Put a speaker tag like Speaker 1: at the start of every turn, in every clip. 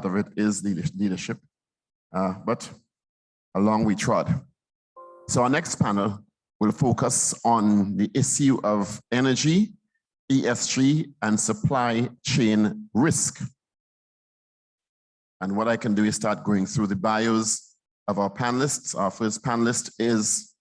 Speaker 1: of it is leadership, but along we trod. So our next panel will focus on the issue of energy, ESG, and supply chain risk. And what I can do is start going through the bios of our panelists. Our first panelist is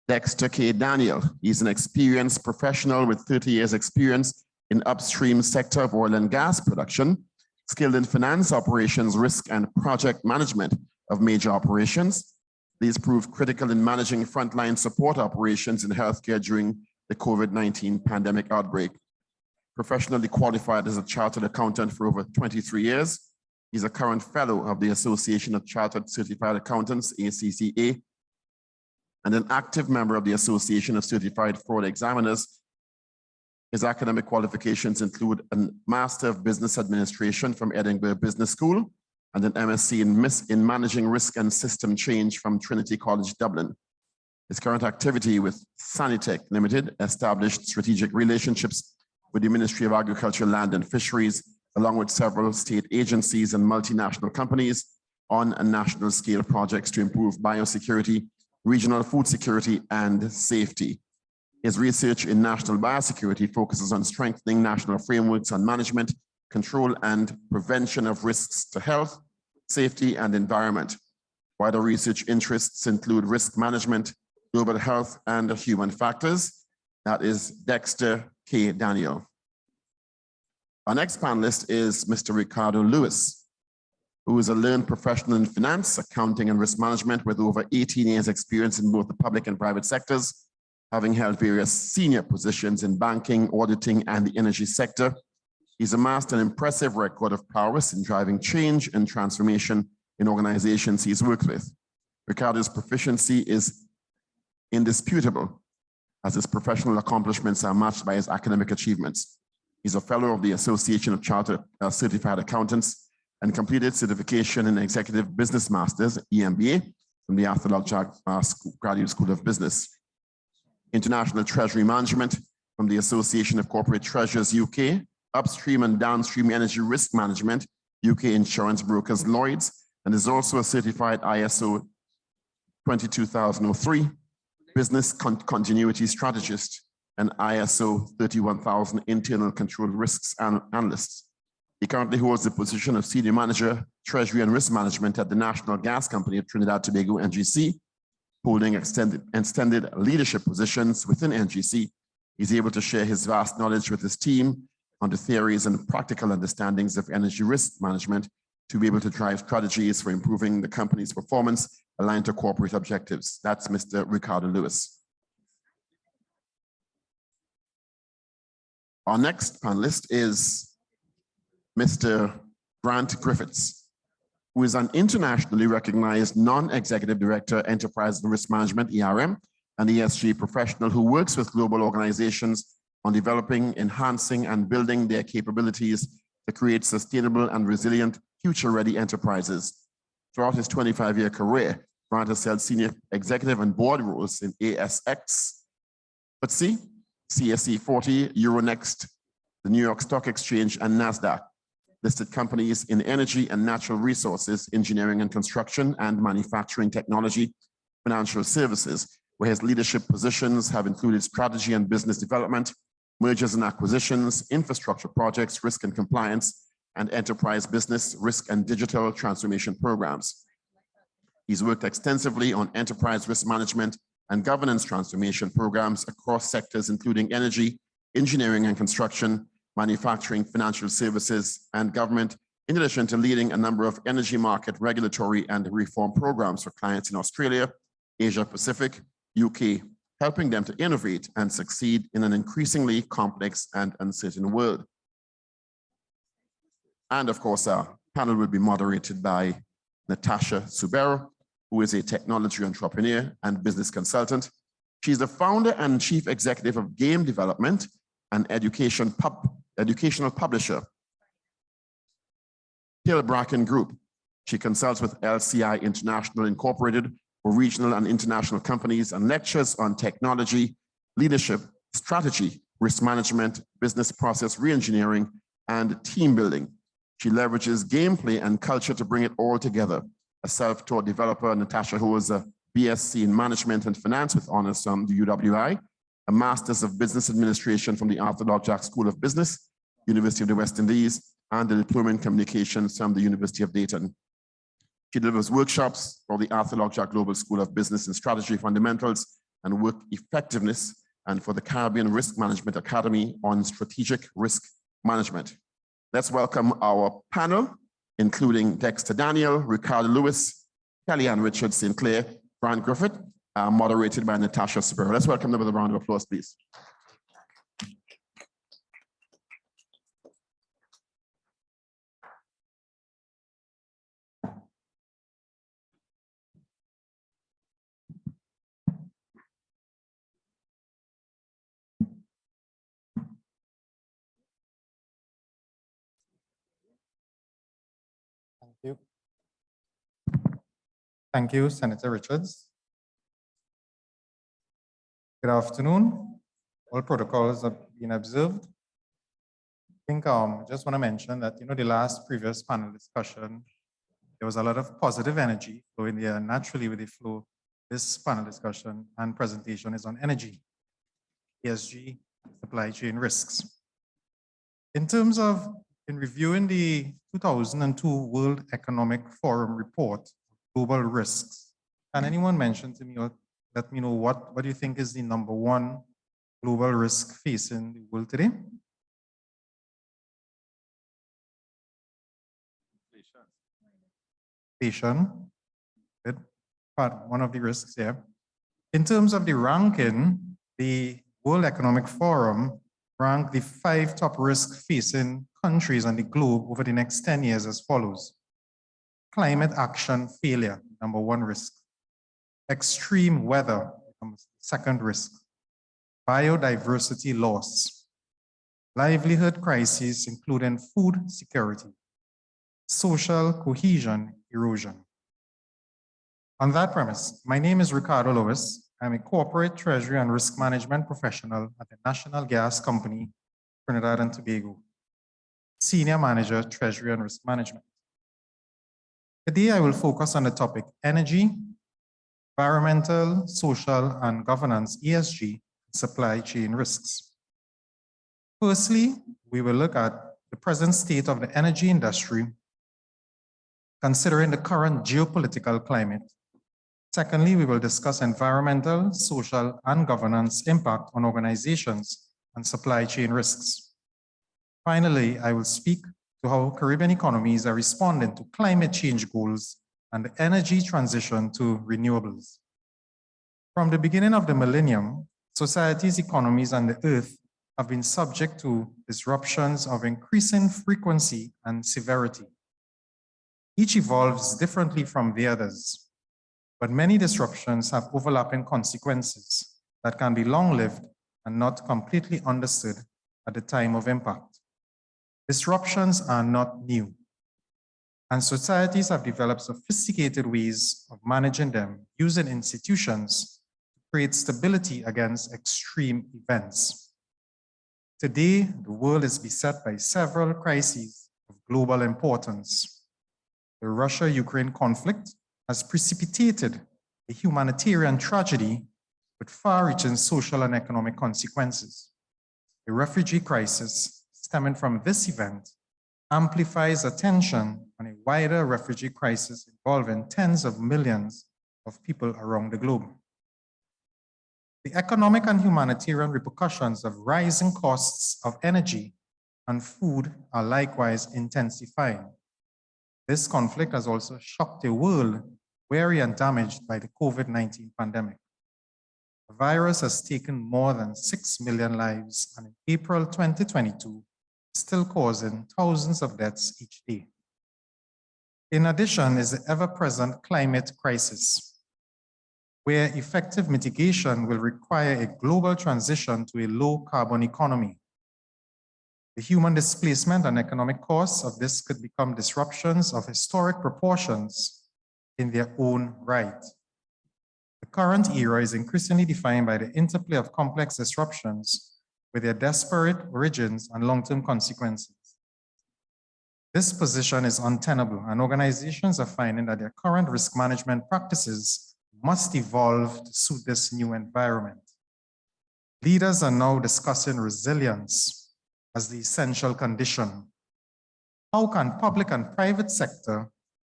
Speaker 1: Dexter K. Daniel. He's an experienced professional with 30 years experience in upstream sector of oil and gas production, skilled in finance operations, risk, and project management of major operations. These proved critical in managing frontline support operations in healthcare during the COVID-19 pandemic outbreak. Professionally qualified as a chartered accountant for over 23 years, he's a current fellow of the Association of Chartered Certified Accountants, ACCA, and an active member of the Association of Certified Fraud Examiners. His academic qualifications include a Master of Business Administration from Edinburgh Business School and an MSc in Managing Risk and System Change from Trinity College, Dublin. His current activity with Sanitec Limited established strategic relationships with the Ministry of Agriculture, Land and Fisheries, along with several state agencies and multinational companies on a national scale projects to improve biosecurity, regional food security, and safety. His research in national biosecurity focuses on strengthening national frameworks on management, control, and prevention of risks to health, safety, and environment. Wider research interests include risk management, global health, and human factors. That is Dexter K. Daniel. Our next panelist is Mr. Ricardo Lewis, who is a learned professional in finance, accounting, and risk management with over 18 years experience in both the public and private sectors, having held various senior positions in banking, auditing, and the energy sector. He's amassed an impressive record of prowess in driving change and transformation in organizations he's worked with. Ricardo's proficiency is indisputable, as his professional accomplishments are matched by his academic achievements. He's a fellow of the Association of Chartered Certified Accountants and completed certification in Executive Business Masters, EMBA, from the Untitled Graduate School of Business. International Treasury Management from the Association of Corporate Treasurers, UK, Upstream and Downstream Energy Risk Management, UK Insurance Brokers Lloyds, and is also a certified ISO 22003 Business Continuity Strategist and ISO 31000 Internal Control Risks Analyst. He currently holds the position of Senior Manager, Treasury and Risk Management at the National Gas Company of Trinidad Tobago, NGC, holding extended leadership positions within NGC. He's able to share his vast knowledge with his team on the theories and practical understandings of energy risk management to be able to drive strategies for improving the company's performance aligned to corporate objectives. That's Mr. Ricardo Lewis. Our next panelist is Mr. Grant Griffiths, who is an internationally recognized non-executive director, enterprise and risk management, ERM, and ESG professional who works with global organizations on developing, enhancing, and building their capabilities to create sustainable and resilient future-ready enterprises. Throughout his 25-year career, Grant has held senior executive and board roles in ASX, FTSE, CSE 40, Euronext, the New York Stock Exchange, and NASDAQ. Listed companies in energy and natural resources, engineering and construction, and manufacturing technology, financial services, where his leadership positions have included strategy and business development, mergers and acquisitions, infrastructure projects, risk and compliance, and enterprise business, risk and digital transformation programs. He's worked extensively on enterprise risk management and governance transformation programs across sectors, including energy, engineering and construction, manufacturing, financial services, and government, in addition to leading a number of energy market regulatory and reform programs for clients in Australia, Asia Pacific, UK, helping them to innovate and succeed in an increasingly complex and uncertain world. And of course, our panel will be moderated by Natasha Subero, who is a technology entrepreneur and business consultant. She's the founder and chief executive of game development and educational publisher, Hill Bracken Group. She consults with LCI International Incorporated for regional and international companies and lectures on technology, leadership, strategy, risk management, business process reengineering, and team building. She leverages gameplay and culture to bring it all together. A self-taught developer, Natasha holds a BSc in Management and Finance with honors from the UWI, a Master's of Business Administration from the Arthur Lord Jack School of Business, University of the West Indies, and a Diploma in Communications from the University of Dayton. She delivers workshops for the Arthur Lord Jack Global School of Business and Strategy Fundamentals and Work Effectiveness, and for the Caribbean Risk Management Academy on Strategic Risk Management. Let's welcome our panel, including Dexter Daniel, Ricardo Lewis, Kellee and Richard St. Clair, Brian Griffith, moderated by Natasha Spur. Let's welcome them with a round of applause, please.
Speaker 2: Thank you. Thank you, Senator Richards. Good afternoon. All protocols have been observed. I think I just want to mention that, the last previous panel discussion, there was a lot of positive energy flowing there. Naturally, with the flow, this panel discussion and presentation is on energy, ESG, supply chain risks. In reviewing the 2002 World Economic Forum report, Global Risks, can anyone mention to me or let me know what do you think is the #1 global risk facing the world today? Inflation. Good. One of the risks here. In terms of the ranking, the World Economic Forum ranked the 5 top risks facing countries on the globe over the next 10 years as follows. Climate action failure, #1 risk. Extreme weather, second risk. Biodiversity loss. Livelihood crises, including food security. Social cohesion erosion. On that premise, my name is Ricardo Lewis. I'm a corporate treasury and risk management professional at the National Gas Company, Trinidad and Tobago. Senior Manager, Treasury and Risk Management. Today, I will focus on the topic energy, environmental, social, and governance, ESG, supply chain risks. Firstly, we will look at the present state of the energy industry, considering the current geopolitical climate. Secondly, we will discuss environmental, social, and governance impact on organizations and supply chain risks. Finally, I will speak to how Caribbean economies are responding to climate change goals and the energy transition to renewables. From the beginning of the millennium, societies, economies, and the earth have been subject to disruptions of increasing frequency and severity. Each evolves differently from the others, but many disruptions have overlapping consequences that can be long-lived and not completely understood at the time of impact. Disruptions are not new, and societies have developed sophisticated ways of managing them using institutions to create stability against extreme events. Today, the world is beset by several crises of global importance. The Russia-Ukraine conflict has precipitated a humanitarian tragedy with far-reaching social and economic consequences. The refugee crisis stemming from this event amplifies attention on a wider refugee crisis involving tens of millions of people around the globe. The economic and humanitarian repercussions of rising costs of energy and food are likewise intensifying. This conflict has also shocked a world weary and damaged by the COVID-19 pandemic. The virus has taken more than 6 million lives, and in April 2022, still causing thousands of deaths each day. In addition is the ever-present climate crisis, where effective mitigation will require a global transition to a low-carbon economy. The human displacement and economic costs of this could become disruptions of historic proportions in their own right. The current era is increasingly defined by the interplay of complex disruptions with their disparate origins and long-term consequences. This position is untenable, and organizations are finding that their current risk management practices must evolve to suit this new environment. Leaders are now discussing resilience as the essential condition. How can public and private sector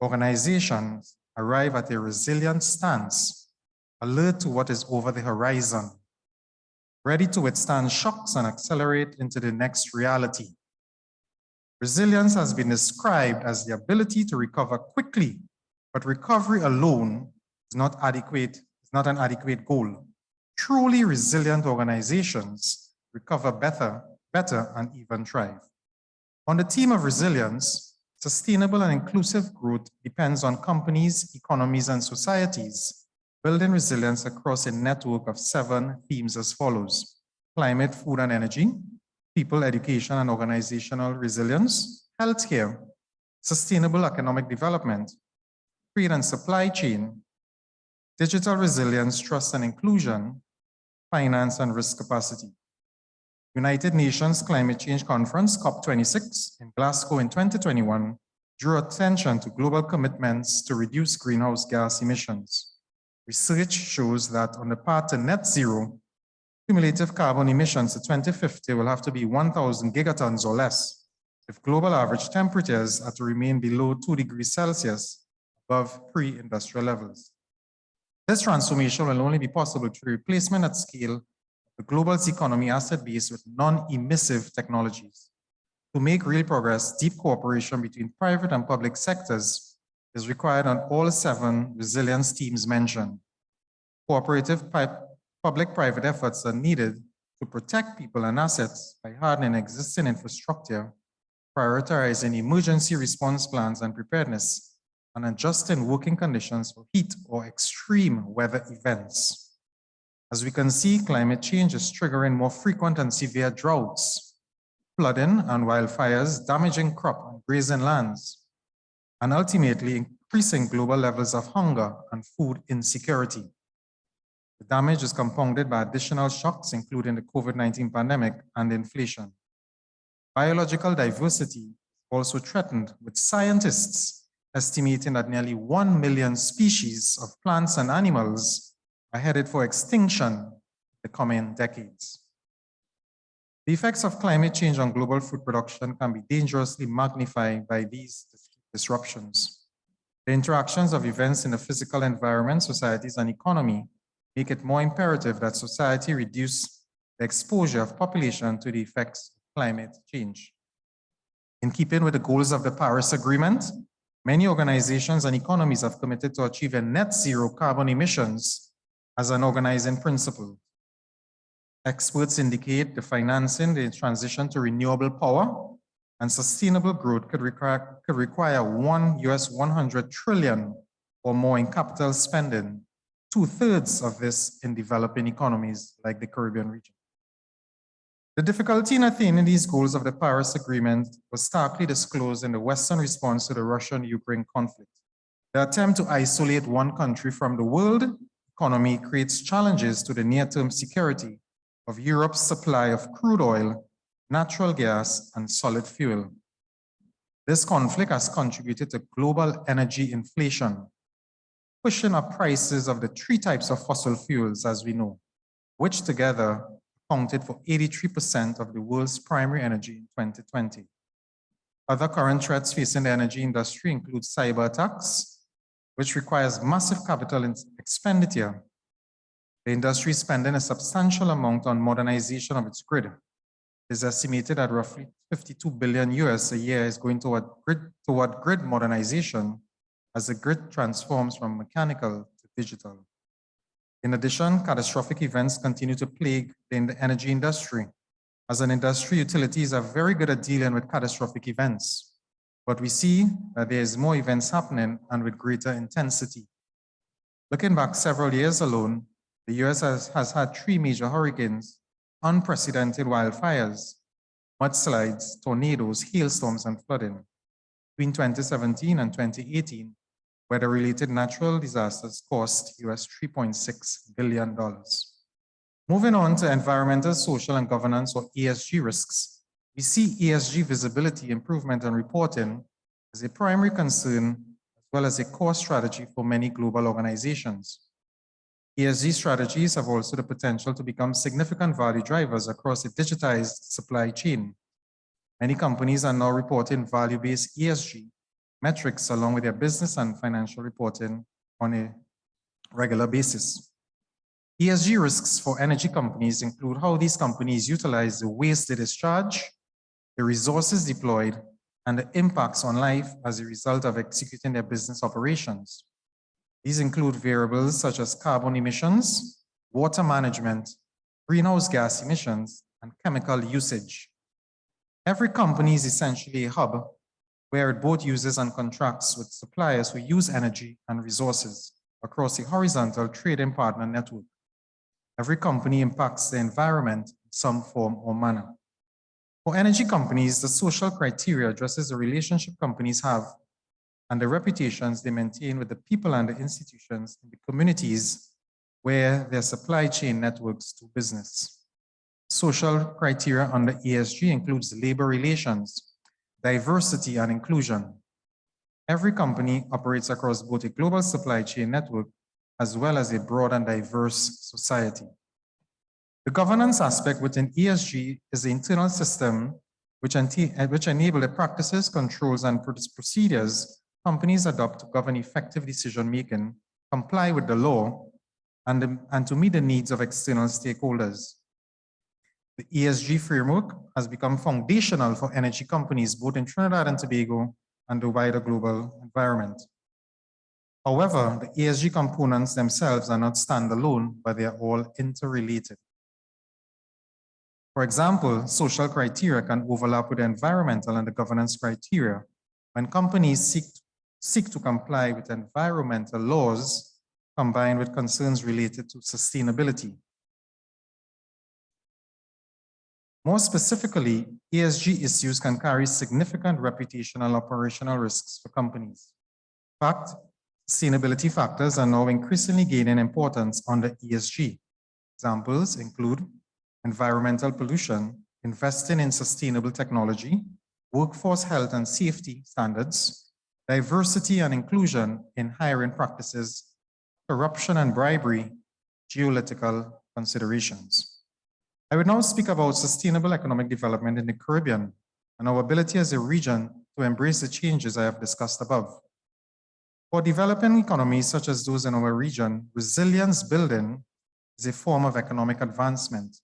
Speaker 2: organizations arrive at a resilient stance, alert to what is over the horizon, ready to withstand shocks and accelerate into the next reality? Resilience has been described as the ability to recover quickly, but recovery alone is not an adequate goal. Truly resilient organizations recover better, and even thrive. On the theme of resilience, sustainable and inclusive growth depends on companies, economies, and societies building resilience across a network of 7 themes as follows: climate, food, and energy, people, education, and organizational resilience, healthcare, sustainable economic development, trade and supply chain, digital resilience, trust and inclusion, finance, and risk capacity. United Nations Climate Change Conference, COP26, in Glasgow in 2021, drew attention to global commitments to reduce greenhouse gas emissions. Research shows that on the path to net zero, cumulative carbon emissions to 2050 will have to be 1,000 gigatons or less if global average temperatures are to remain below 2 degrees Celsius above pre-industrial levels. This transformation will only be possible through replacement at scale of the global economy asset base with non-emissive technologies. To make real progress, deep cooperation between private and public sectors is required on all 7 resilience themes mentioned. Cooperative public-private efforts are needed to protect people and assets by hardening existing infrastructure, prioritizing emergency response plans and preparedness, and adjusting working conditions for heat or extreme weather events. As we can see, climate change is triggering more frequent and severe droughts, flooding and wildfires, damaging crop and grazing lands, and ultimately increasing global levels of hunger and food insecurity. The damage is compounded by additional shocks, including the COVID-19 pandemic and inflation. Biological diversity is also threatened, with scientists estimating that nearly 1 million species of plants and animals are headed for extinction in the coming decades. The effects of climate change on global food production can be dangerously magnified by these disruptions. The interactions of events in the physical environment, societies, and economy make it more imperative that society reduce the exposure of population to the effects of climate change. In keeping with the goals of the Paris Agreement, many organizations and economies have committed to achieving net zero carbon emissions as an organizing principle. Experts indicate the financing the transition to renewable power and sustainable growth could require $100 trillion or more in capital spending, 2/3 of this in developing economies like the Caribbean region. The difficulty in attaining these goals of the Paris Agreement was starkly disclosed in the Western response to the Russian-Ukraine conflict. The attempt to isolate one country from the world economy creates challenges to the near-term security of Europe's supply of crude oil, natural gas, and solid fuel. This conflict has contributed to global energy inflation, pushing up prices of the 3 types of fossil fuels, as we know, which together accounted for 83% of the world's primary energy in 2020. Other current threats facing the energy industry include cyber attacks, which requires massive capital expenditure. The industry is spending a substantial amount on modernization of its grid. It is estimated that roughly $52 billion a year is going toward grid modernization as the grid transforms from mechanical to digital. In addition, catastrophic events continue to plague the energy industry. As an industry, utilities are very good at dealing with catastrophic events, but we see that there is more events happening and with greater intensity. Looking back several years alone, the US has had 3 major hurricanes, unprecedented wildfires, mudslides, tornadoes, hailstorms, and flooding. Between 2017 and 2018, weather-related natural disasters cost US $3.6 billion. Moving on to environmental, social, and governance, or ESG risks, We see ESG visibility, improvement, and reporting as a primary concern as well as a core strategy for many global organizations. ESG strategies have also the potential to become significant value drivers across a digitized supply chain. Many companies are now reporting value-based ESG metrics along with their business and financial reporting on a regular basis. ESG risks for energy companies include how these companies utilize the waste they discharge, the resources deployed, and the impacts on life as a result of executing their business operations. These include variables such as carbon emissions, water management, greenhouse gas emissions, and chemical usage. Every company is essentially a hub where it both uses and contracts with suppliers who use energy and resources across a horizontal trading partner network. Every company impacts the environment in some form or manner. For energy companies, the social criteria addresses the relationship companies have and the reputations they maintain with the people and the institutions in the communities where their supply chain networks do business. Social criteria under ESG includes labor relations, diversity, and inclusion. Every company operates across both a global supply chain network as well as a broad and diverse society. The governance aspect within ESG is the internal system which enable the practices, controls, and procedures companies adopt to govern effective decision-making, comply with the law, and to meet the needs of external stakeholders. The ESG framework has become foundational for energy companies both in Trinidad and Tobago and the wider global environment. However, the ESG components themselves are not standalone, but they are all interrelated. For example, social criteria can overlap with the environmental and the governance criteria. When companies seek to comply with environmental laws combined with concerns related to sustainability. More specifically, ESG issues can carry significant reputational and operational risks for companies. In fact, sustainability factors are now increasingly gaining importance under ESG. Examples include environmental pollution, investing in sustainable technology, workforce health and safety standards, diversity and inclusion in hiring practices, corruption and bribery, geopolitical considerations. I will now speak about sustainable economic development in the Caribbean and our ability as a region to embrace the changes I have discussed above. For developing economies such as those in our region, resilience building is a form of economic advancement,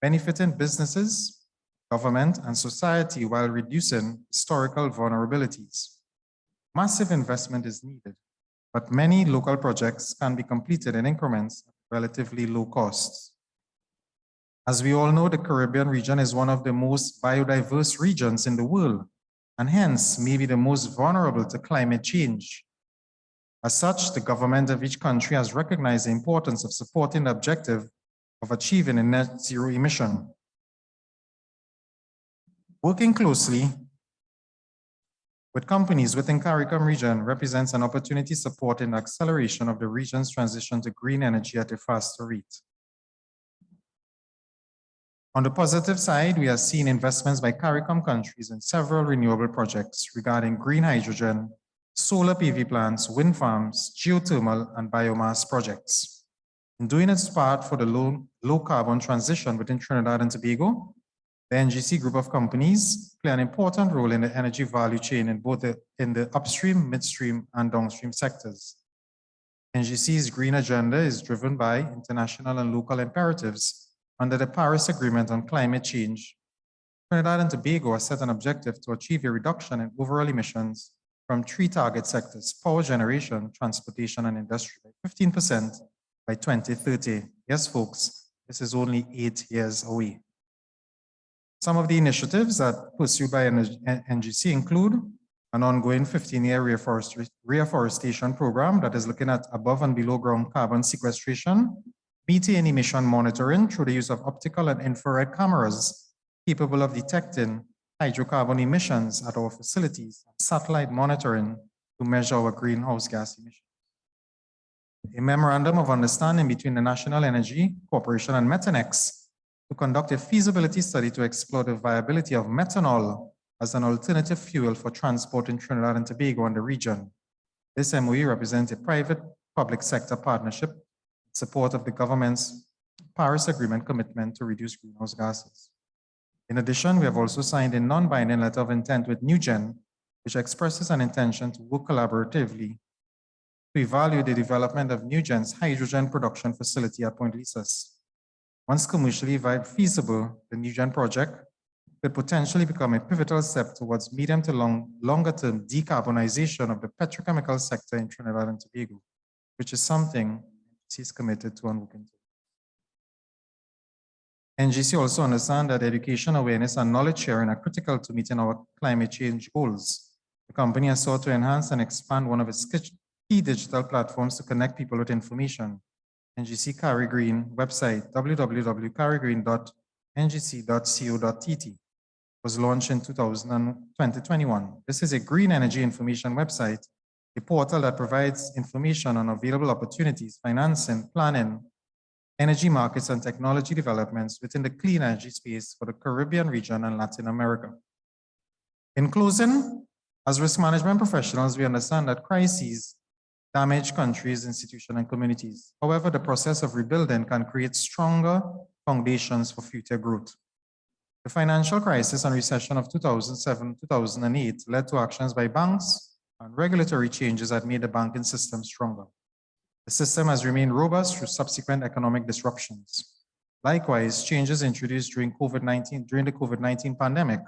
Speaker 2: benefiting businesses, government, and society while reducing historical vulnerabilities. Massive investment is needed, but many local projects can be completed in increments at relatively low costs. As we all know, the Caribbean region is one of the most biodiverse regions in the world, and hence may be the most vulnerable to climate change. As such, the government of each country has recognized the importance of supporting the objective of achieving a net zero emission. Working closely with companies within CARICOM region represents an opportunity supporting the acceleration of the region's transition to green energy at a faster rate. On the positive side, we are seeing investments by CARICOM countries in several renewable projects regarding green hydrogen, solar PV plants, wind farms, geothermal, and biomass projects. In doing its part for the low carbon transition within Trinidad and Tobago, the NGC group of companies play an important role in the energy value chain in both the upstream, midstream, and downstream sectors. NGC's green agenda is driven by international and local imperatives. Under the Paris Agreement on Climate Change, Trinidad and Tobago has set an objective to achieve a reduction in overall emissions from 3 target sectors: power generation, transportation, and industry by 15% by 2030. Yes, folks, this is only 8 years away. Some of the initiatives that pursued by NGC include an ongoing 15-year reforestation program that is looking at above and below ground carbon sequestration, methane emission monitoring through the use of optical and infrared cameras capable of detecting hydrocarbon emissions at our facilities, and satellite monitoring to measure our greenhouse gas emissions. A memorandum of understanding between the National Energy Corporation and Methanex to conduct a feasibility study to explore the viability of methanol as an alternative fuel for transport in Trinidad and Tobago and the region. This MOU represents a private-public sector partnership in support of the government's Paris Agreement commitment to reduce greenhouse gases. In addition, we have also signed a non-binding letter of intent with NewGen, which expresses an intention to work collaboratively to evaluate the development of NewGen's hydrogen production facility at Point Lisas. Once commercially feasible, the NewGen project could potentially become a pivotal step towards medium to longer-term decarbonization of the petrochemical sector in Trinidad and Tobago, which is something NGC is committed to and working to. NGC also understands that education, awareness, and knowledge sharing are critical to meeting our climate change goals. The company has sought to enhance and expand one of its key digital platforms to connect people with information. NGC Carry Green website, www.carrygreen.ngc.co.tt, was launched in 2021. This is a green energy information website, a portal that provides information on available opportunities, financing, planning, energy markets, and technology developments within the clean energy space for the Caribbean region and Latin America. In closing, as risk management professionals, we understand that crises damage countries, institutions, and communities. However, the process of rebuilding can create stronger foundations for future growth. The financial crisis and recession of 2007-2008 led to actions by banks and regulatory changes that made the banking system stronger. The system has remained robust through subsequent economic disruptions. Likewise, changes introduced during the COVID-19 pandemic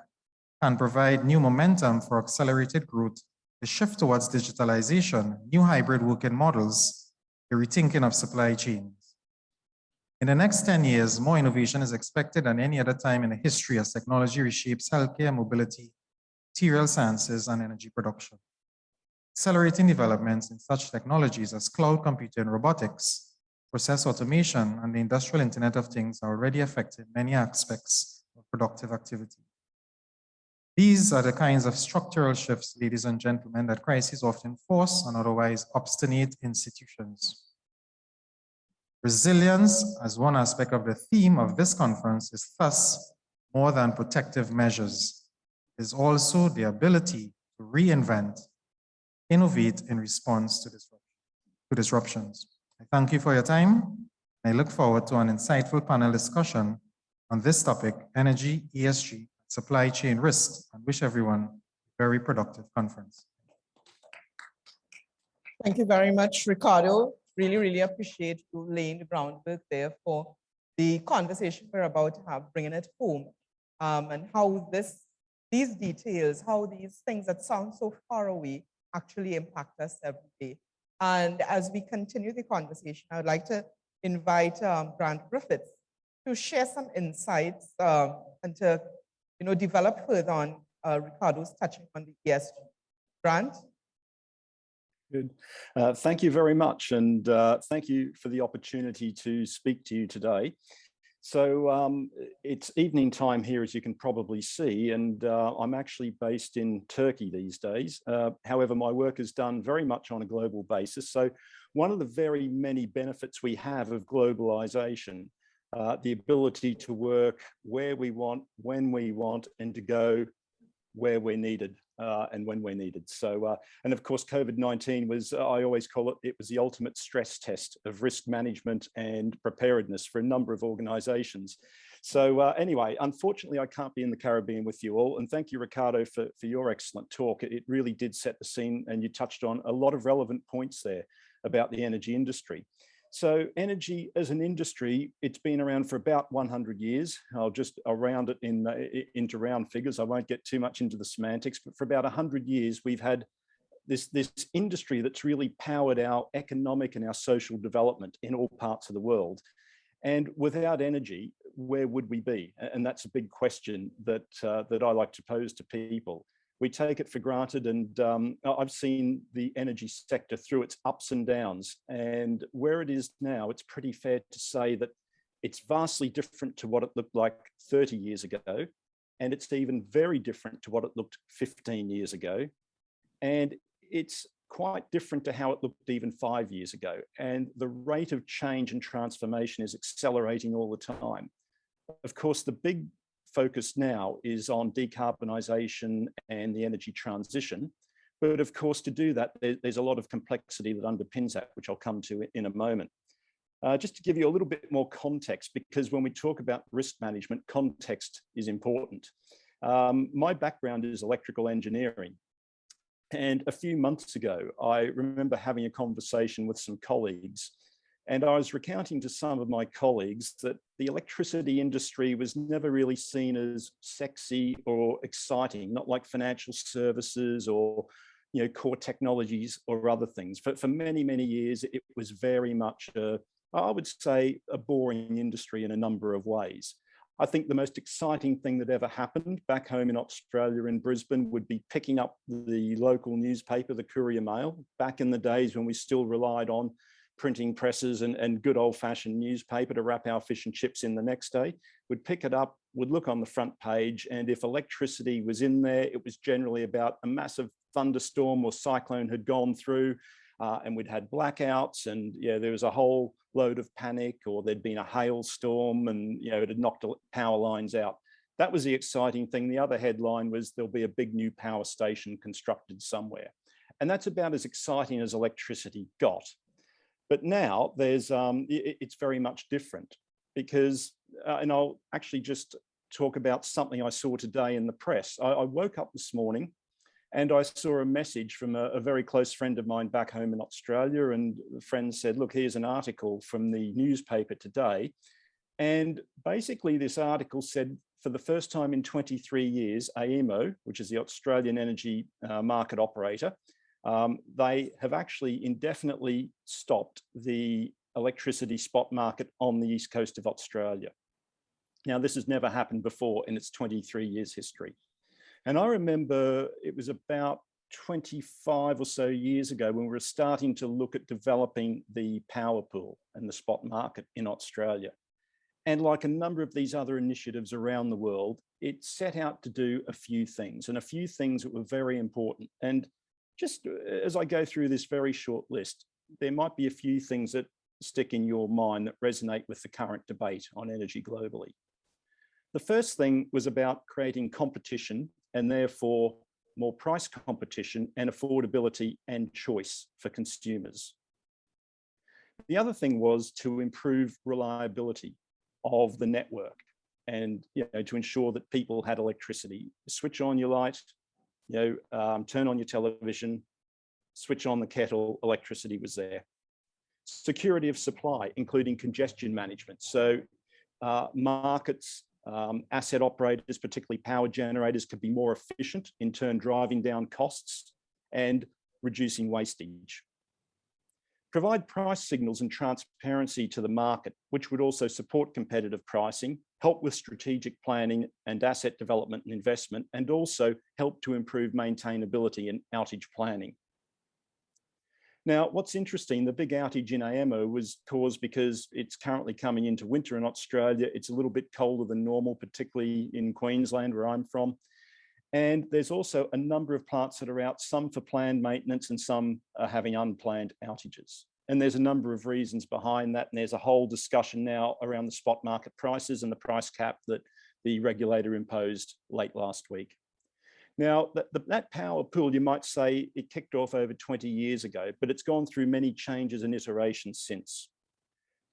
Speaker 2: can provide new momentum for accelerated growth, the shift towards digitalization, new hybrid working models, the rethinking of supply chains. In the next 10 years, more innovation is expected than any other time in the history as technology reshapes healthcare, mobility, material sciences, and energy production. Accelerating developments in such technologies as cloud computing, robotics, process automation, and the industrial Internet of Things are already affecting many aspects of productive activity. These are the kinds of structural shifts, ladies and gentlemen, that crises often force on otherwise obstinate institutions. Resilience, as one aspect of the theme of this conference, is thus more than protective measures. It is also the ability to reinvent, innovate in response to disruptions. I thank you for your time. I look forward to an insightful panel discussion on this topic, energy, ESG, supply chain risks, and wish everyone a very productive conference.
Speaker 3: Thank you very much, Ricardo. Really appreciate you laying the groundwork there for the conversation we're about to have, bringing it home, and how these details, how these things that sound so far away actually impact us every day. And as we continue the conversation, I would like to invite Grant Griffiths to share some insights and to develop further on Ricardo's touching on the ESG. Grant?
Speaker 4: Good. Thank you very much, and thank you for the opportunity to speak to you today. So it's evening time here, as you can probably see, and I'm actually based in Turkey these days. However, my work is done very much on a global basis. So one of the very many benefits we have of globalization, the ability to work where we want, when we want, and to go where we're needed and when we're needed. So, and of course, COVID-19 was, I always call it was the ultimate stress test of risk management and preparedness for a number of organizations. So anyway, unfortunately, I can't be in the Caribbean with you all. And thank you, Ricardo, for your excellent talk. It really did set the scene, and you touched on a lot of relevant points there about the energy industry. So energy as an industry, it's been around for about 100 years. I'll round it into round figures. I won't get too much into the semantics, but for about 100 years, we've had this industry that's really powered our economic and our social development in all parts of the world. And without energy, where would we be? And that's a big question that I like to pose to people. We take it for granted, and I've seen the energy sector through its ups and downs, and where it is now, it's pretty fair to say that it's vastly different to what it looked like 30 years ago, and it's even very different to what it looked 15 years ago, and it's quite different to how it looked even 5 years ago, and the rate of change and transformation is accelerating all the time. Of course, the big focus now is on decarbonisation and the energy transition. But of course, to do that, there's a lot of complexity that underpins that, which I'll come to in a moment. Just to give you a little bit more context, because when we talk about risk management, context is important. My background is electrical engineering. And a few months ago, I remember having a conversation with some colleagues, and I was recounting to some of my colleagues that the electricity industry was never really seen as sexy or exciting, not like financial services or core technologies or other things. For many, many years, it was very much, I would say, a boring industry in a number of ways. I think the most exciting thing that ever happened back home in Australia in Brisbane would be picking up the local newspaper, the Courier Mail, back in the days when we still relied on printing presses and good old-fashioned newspaper to wrap our fish and chips in the next day. We'd pick it up, would look on the front page, and if electricity was in there, it was generally about a massive thunderstorm or cyclone had gone through, and we'd had blackouts, and there was a whole load of panic, or there'd been a hailstorm and it had knocked power lines out. That was the exciting thing. The other headline was there'll be a big new power station constructed somewhere. And that's about as exciting as electricity got. But now there's it's very much different because, and I'll actually just talk about something I saw today in the press. I woke up this morning and I saw a message from a very close friend of mine back home in Australia, and the friend said, look, here's an article from the newspaper today. And basically this article said, for the first time in 23 years, AEMO, which is the Australian Energy Market Operator, they have actually indefinitely stopped the electricity spot market on the east coast of Australia. Now, this has never happened before in its 23 years history. And I remember it was about 25 or so years ago when we were starting to look at developing the power pool and the spot market in Australia. And like a number of these other initiatives around the world, it set out to do a few things, and a few things that were very important. And just as I go through this very short list, there might be a few things that stick in your mind that resonate with the current debate on energy globally. The first thing was about creating competition and therefore more price competition and affordability and choice for consumers. The other thing was to improve reliability of the network and to ensure that people had electricity. Switch on your light, turn on your television, switch on the kettle, electricity was there. Security of supply, including congestion management. So markets, asset operators, particularly power generators, could be more efficient, in turn driving down costs and reducing wastage. Provide price signals and transparency to the market, which would also support competitive pricing, help with strategic planning and asset development and investment, and also help to improve maintainability and outage planning. Now, what's interesting, the big outage in AEMO was caused because it's currently coming into winter in Australia. It's a little bit colder than normal, particularly in Queensland, where I'm from. And there's also a number of plants that are out, some for planned maintenance and some are having unplanned outages. And there's a number of reasons behind that. And there's a whole discussion now around the spot market prices and the price cap that the regulator imposed late last week. Now, that power pool, you might say, it kicked off over 20 years ago, but it's gone through many changes and iterations since.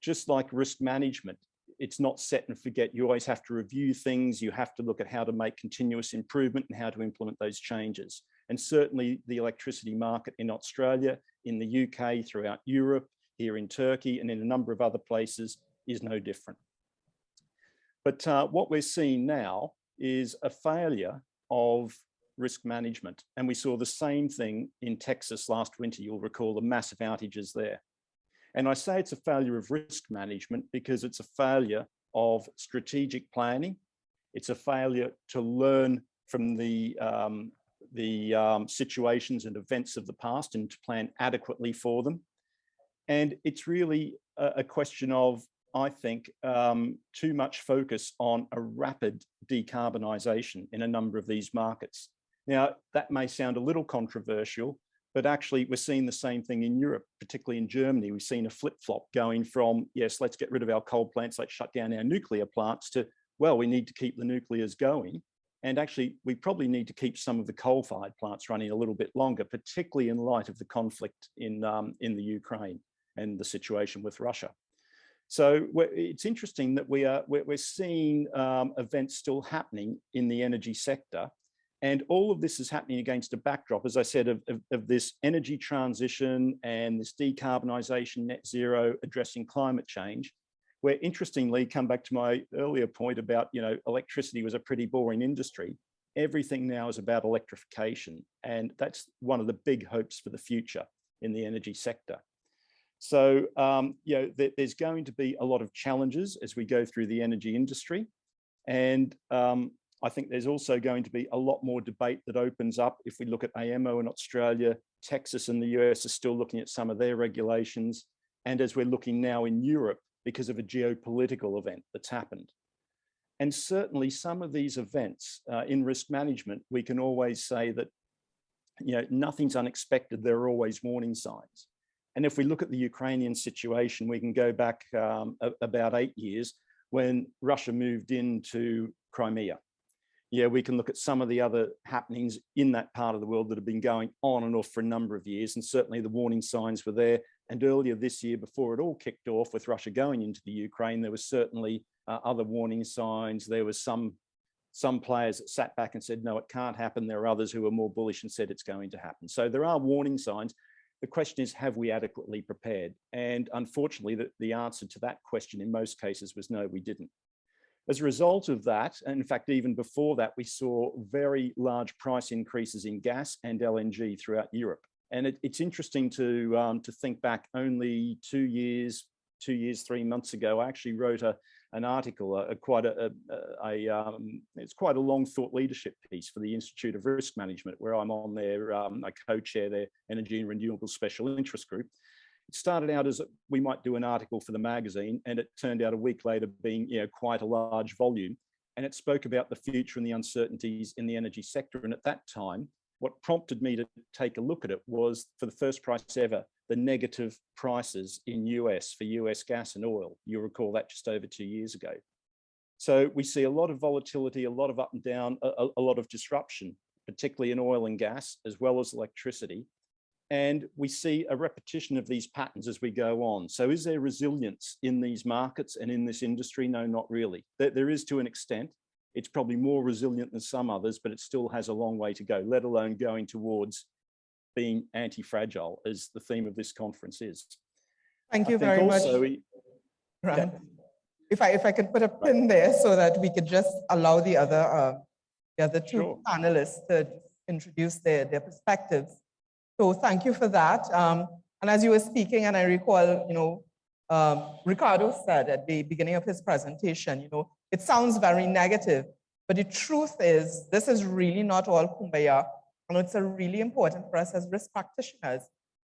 Speaker 4: Just like risk management, it's not set and forget. You always have to review things. You have to look at how to make continuous improvement and how to implement those changes. And certainly the electricity market in Australia, in the UK, throughout Europe, here in Turkey, and in a number of other places is no different. But what we're seeing now is a failure of risk management. And we saw the same thing in Texas last winter. You'll recall the massive outages there. And I say it's a failure of risk management because it's a failure of strategic planning. It's a failure to learn from the situations and events of the past and to plan adequately for them. And it's really a question of, I think, too much focus on a rapid decarbonisation in a number of these markets. Now, that may sound a little controversial, but actually we're seeing the same thing in Europe, particularly in Germany. We've seen a flip-flop going from, yes, let's get rid of our coal plants, let's shut down our nuclear plants, to well, we need to keep the nuclears going. And actually, we probably need to keep some of the coal-fired plants running a little bit longer, particularly in light of the conflict in the Ukraine and the situation with Russia. So it's interesting that we're seeing events still happening in the energy sector. And all of this is happening against a backdrop, as I said, of this energy transition and this decarbonisation, net zero, addressing climate change, where interestingly, come back to my earlier point about, electricity was a pretty boring industry. Everything now is about electrification. And that's one of the big hopes for the future in the energy sector. So, there's going to be a lot of challenges as we go through the energy industry. And I think there's also going to be a lot more debate that opens up. If we look at AMO in Australia, Texas and the US are still looking at some of their regulations. And as we're looking now in Europe, because of a geopolitical event that's happened. And certainly some of these events in risk management, we can always say that, nothing's unexpected. There are always warning signs. And if we look at the Ukrainian situation, we can go back about 8 years when Russia moved into Crimea. Yeah, we can look at some of the other happenings in that part of the world that have been going on and off for a number of years. And certainly the warning signs were there. And earlier this year, before it all kicked off with Russia going into the Ukraine, there was certainly other warning signs. There was some players that sat back and said, no, it can't happen. There are others who are more bullish and said it's going to happen. So there are warning signs. The question is, have we adequately prepared? And unfortunately, the answer to that question in most cases was no, we didn't. As a result of that, and in fact, even before that, we saw very large price increases in gas and LNG throughout Europe. And it's interesting to think back only 2 years, 3 months ago, I actually wrote an article, it's quite a long thought leadership piece for the Institute of Risk Management, where I'm on there, I co-chair their Energy and Renewable Special Interest Group. It started out as we might do an article for the magazine, and it turned out a week later being quite a large volume. And it spoke about the future and the uncertainties in the energy sector. And at that time, what prompted me to take a look at it was, for the first price ever, the negative prices in US for US gas and oil. You'll recall that just over 2 years ago. So we see a lot of volatility, a lot of up and down, a lot of disruption, particularly in oil and gas, as well as electricity. And we see a repetition of these patterns as we go on. So is there resilience in these markets and in this industry? No, not really. There is to an extent. It's probably more resilient than some others, but it still has a long way to go, let alone going towards being anti-fragile, as the theme of this conference is.
Speaker 3: Thank you very much.
Speaker 4: Yeah.
Speaker 3: If I could put a pin there so that we could just allow the other two
Speaker 4: Sure.
Speaker 3: panelists to introduce their perspectives. So thank you for that. And as you were speaking, and I recall, Ricardo said at the beginning of his presentation, it sounds very negative, but the truth is this is really not all kumbaya. And it's really important for us as risk practitioners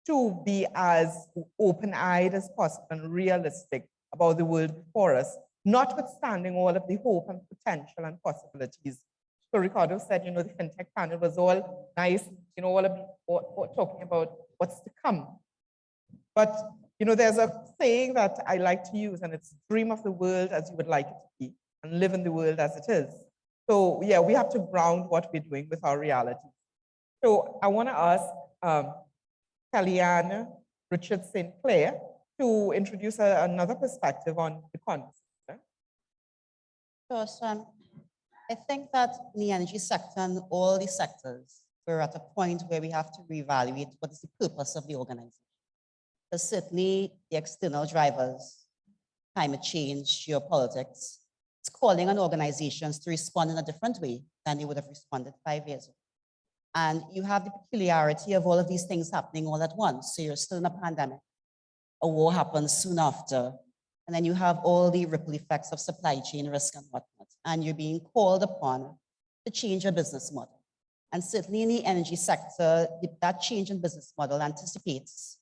Speaker 3: to be as open-eyed as possible and realistic about the world before us, notwithstanding all of the hope and potential and possibilities. So Ricardo said, the FinTech panel was all nice, all talking about what's to come. But, there's a saying that I like to use, and it's dream of the world as you would like it to be, and live in the world as it is. So yeah, we have to ground what we're doing with our reality. So I want to ask Kellee Richard St. Clair to introduce another perspective on the conversation.
Speaker 5: Sure, so I think that in the energy sector and all the sectors, we're at a point where we have to reevaluate what is the purpose of the organization. Because certainly the external drivers, climate change, geopolitics, it's calling on organizations to respond in a different way than they would have responded 5 years ago. And you have the peculiarity of all of these things happening all at once. So you're still in a pandemic, a war happens soon after, and then you have all the ripple effects of supply chain risk and whatnot. And you're being called upon to change your business model. And certainly in the energy sector, that change in business model anticipates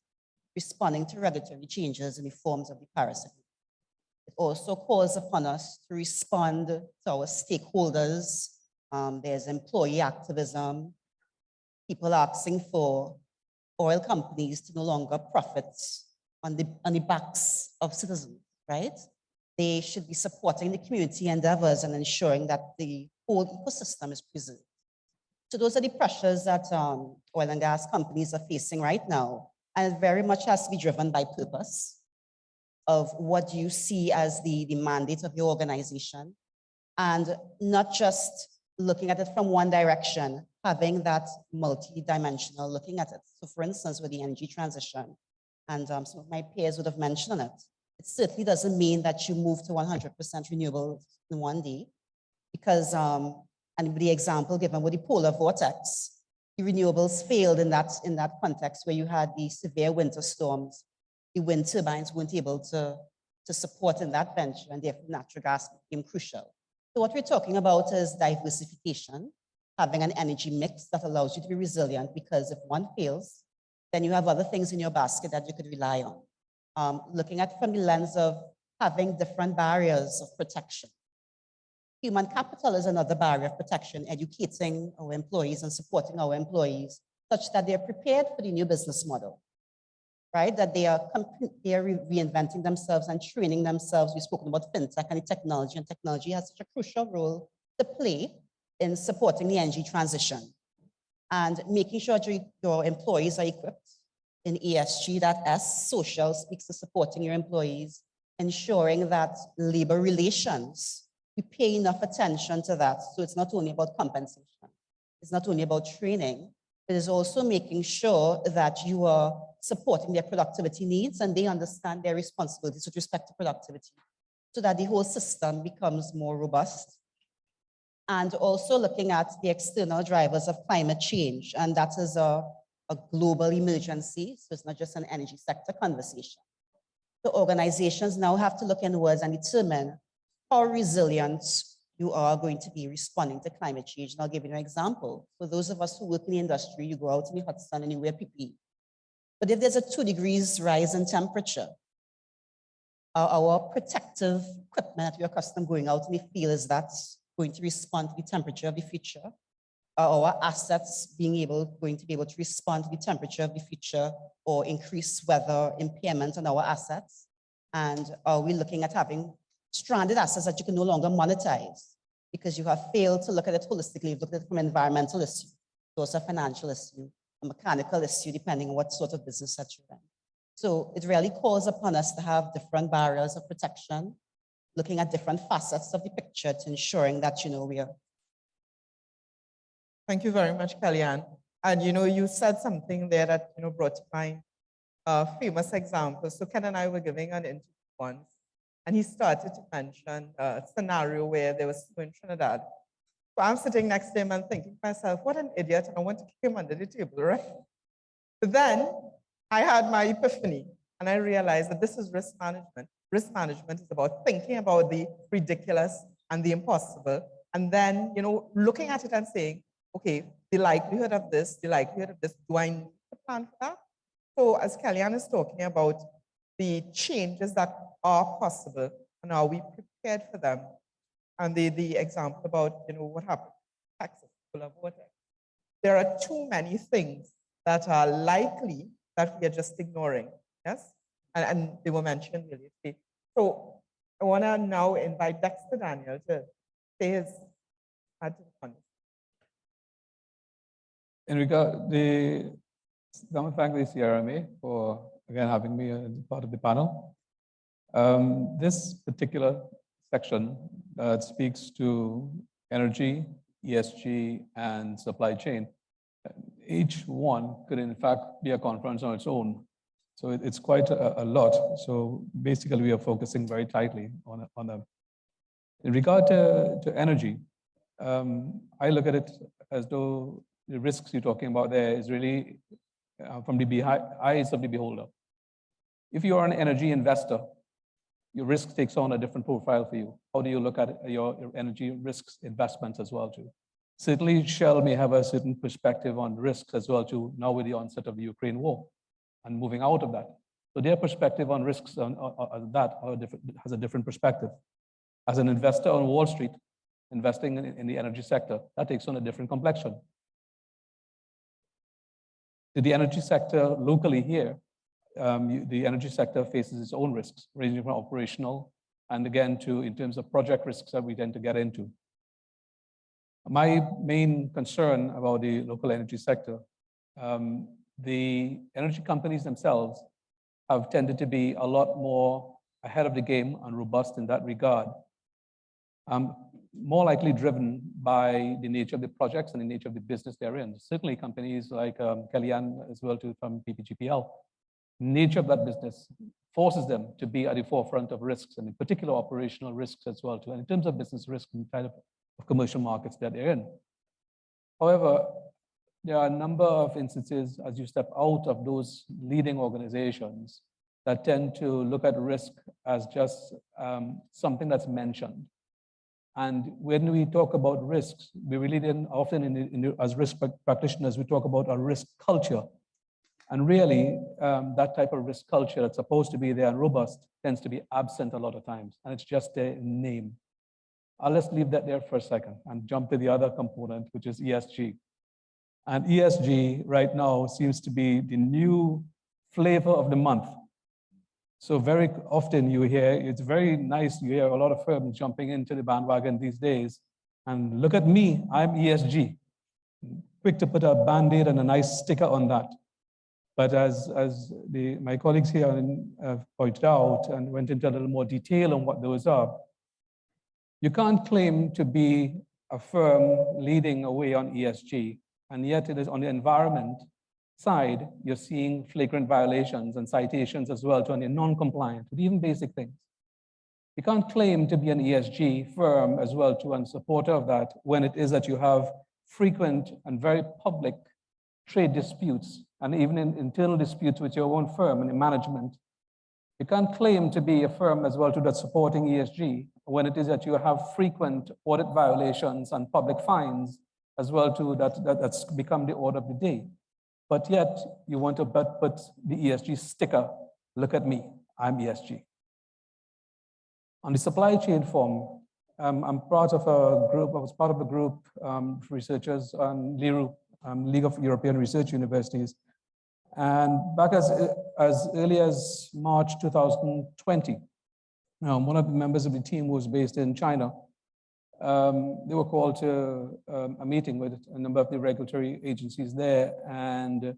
Speaker 5: responding to regulatory changes in the forms of the Paris Agreement. It also calls upon us to respond to our stakeholders. There's employee activism, people asking for oil companies to no longer profit on the backs of citizens, right? They should be supporting the community endeavors and ensuring that the whole ecosystem is preserved. So those are the pressures that oil and gas companies are facing right now. And it very much has to be driven by purpose of what you see as the mandate of your organization, and not just looking at it from one direction, having that multi-dimensional looking at it. So for instance, with the energy transition, and some of my peers would have mentioned it, it certainly doesn't mean that you move to 100% renewables in one day, because, and the example given with the polar vortex, the renewables failed in that context where you had the severe winter storms. The wind turbines weren't able to support in that venture, and therefore natural gas became crucial. So what we're talking about is diversification, having an energy mix that allows you to be resilient, because if one fails, then you have other things in your basket that you could rely on. Looking at from the lens of having different barriers of protection. Human capital is another barrier of protection, educating our employees and supporting our employees such that they're prepared for the new business model, right? That they are reinventing themselves and training themselves. We've spoken about fintech and technology, and technology has such a crucial role to play in supporting the energy transition and making sure your employees are equipped in ESG. That S, social, speaks to supporting your employees, ensuring that labor relations, we pay enough attention to that. So it's not only about compensation, it's not only about training, it is also making sure that you are supporting their productivity needs and they understand their responsibilities with respect to productivity, so that the whole system becomes more robust. And also looking at the external drivers of climate change, and that is a global emergency, so it's not just an energy sector conversation. The organizations now have to look inwards and determine how resilient you are going to be responding to climate change. And I'll give you an example. For those of us who work in the industry, you go out in the hot sun and you wear PPE. But if there's a 2 degrees rise in temperature, our protective equipment that we're accustomed going out in the field, is that going to respond to the temperature of the future? Are our assets going to be able to respond to the temperature of the future or increased weather impairment on our assets? And are we looking at having stranded assets that you can no longer monetize because you have failed to look at it holistically? You've looked at it from an environmental issue, also a financial issue, a mechanical issue, depending on what sort of business that you're in. So it really calls upon us to have different barriers of protection, looking at different facets of the picture to ensuring that, we are.
Speaker 3: Thank you very much, Kellee. And you said something there that brought to mind a famous example. So Ken and I were giving an interview once, and he started to mention a scenario where there was snow in Trinidad. So I'm sitting next to him and thinking to myself, what an idiot, and I want to kick him under the table, right? But then I had my epiphany, and I realized that this is risk management. Risk management is about thinking about the ridiculous and the impossible, and then, looking at it and saying, okay, the likelihood of this, do I need to plan for that? So as Kellee is talking about the changes that are possible, and are we prepared for them? And the example about, what happened in Texas, polar vortex. There are too many things that are likely that we are just ignoring, yes? And they were mentioned earlier. So I want to now invite Dexter Daniel to say his add to the conversation.
Speaker 6: In regard, I want to thank the CRMA for, again, having me as part of the panel. This particular section speaks to energy, ESG, and supply chain. Each one could, in fact, be a conference on its own. So it's quite a lot. So basically, we are focusing very tightly on them. In regard to energy, I look at it as though the risks you're talking about there is really from the eyes of the beholder. If you are an energy investor, your risk takes on a different profile for you. How do you look at your energy risks investments as well too? Certainly Shell may have a certain perspective on risks as well too, now with the onset of the Ukraine war and moving out of that. So their perspective on risks has a different perspective. As an investor on Wall Street, investing in the energy sector, that takes on a different complexion. The energy sector locally here, the energy sector faces its own risks, ranging from operational and again, in terms of project risks that we tend to get into. My main concern about the local energy sector, the energy companies themselves have tended to be a lot more ahead of the game and robust in that regard. More likely driven by the nature of the projects and the nature of the business they're in. Certainly companies like Kellee as well too from PPGPL, nature of that business forces them to be at the forefront of risks, and in particular operational risks as well too, and in terms of business risk and kind of commercial markets that they're in. However, there are a number of instances as you step out of those leading organizations that tend to look at risk as just something that's mentioned. And when we talk about risks, we really then often as risk practitioners, we talk about a risk culture. And really, that type of risk culture that's supposed to be there and robust tends to be absent a lot of times, and it's just a name. I'll just leave that there for a second and jump to the other component, which is ESG. And ESG right now seems to be the new flavor of the month. So very often you hear, it's very nice, you hear a lot of firms jumping into the bandwagon these days. And look at me, I'm ESG. Quick to put a Band-Aid and a nice sticker on that. But as my colleagues here have pointed out and went into a little more detail on what those are, you can't claim to be a firm leading away on ESG, and yet it is on the environment side, you're seeing flagrant violations and citations as well to any non-compliant with even basic things. You can't claim to be an ESG firm as well to and supporter of that when it is that you have frequent and very public trade disputes and even in internal disputes with your own firm and the management. You can't claim to be a firm as well to that's supporting ESG when it is that you have frequent audit violations and public fines as well to that's become the order of the day. But yet you want to put the ESG sticker, look at me, I'm ESG. On the supply chain form, I'm part of a group, I was part of the group researchers on LERU, League of European Research Universities. And back as early as March 2020, one of the members of the team was based in China. They were called to a meeting with a number of the regulatory agencies there, and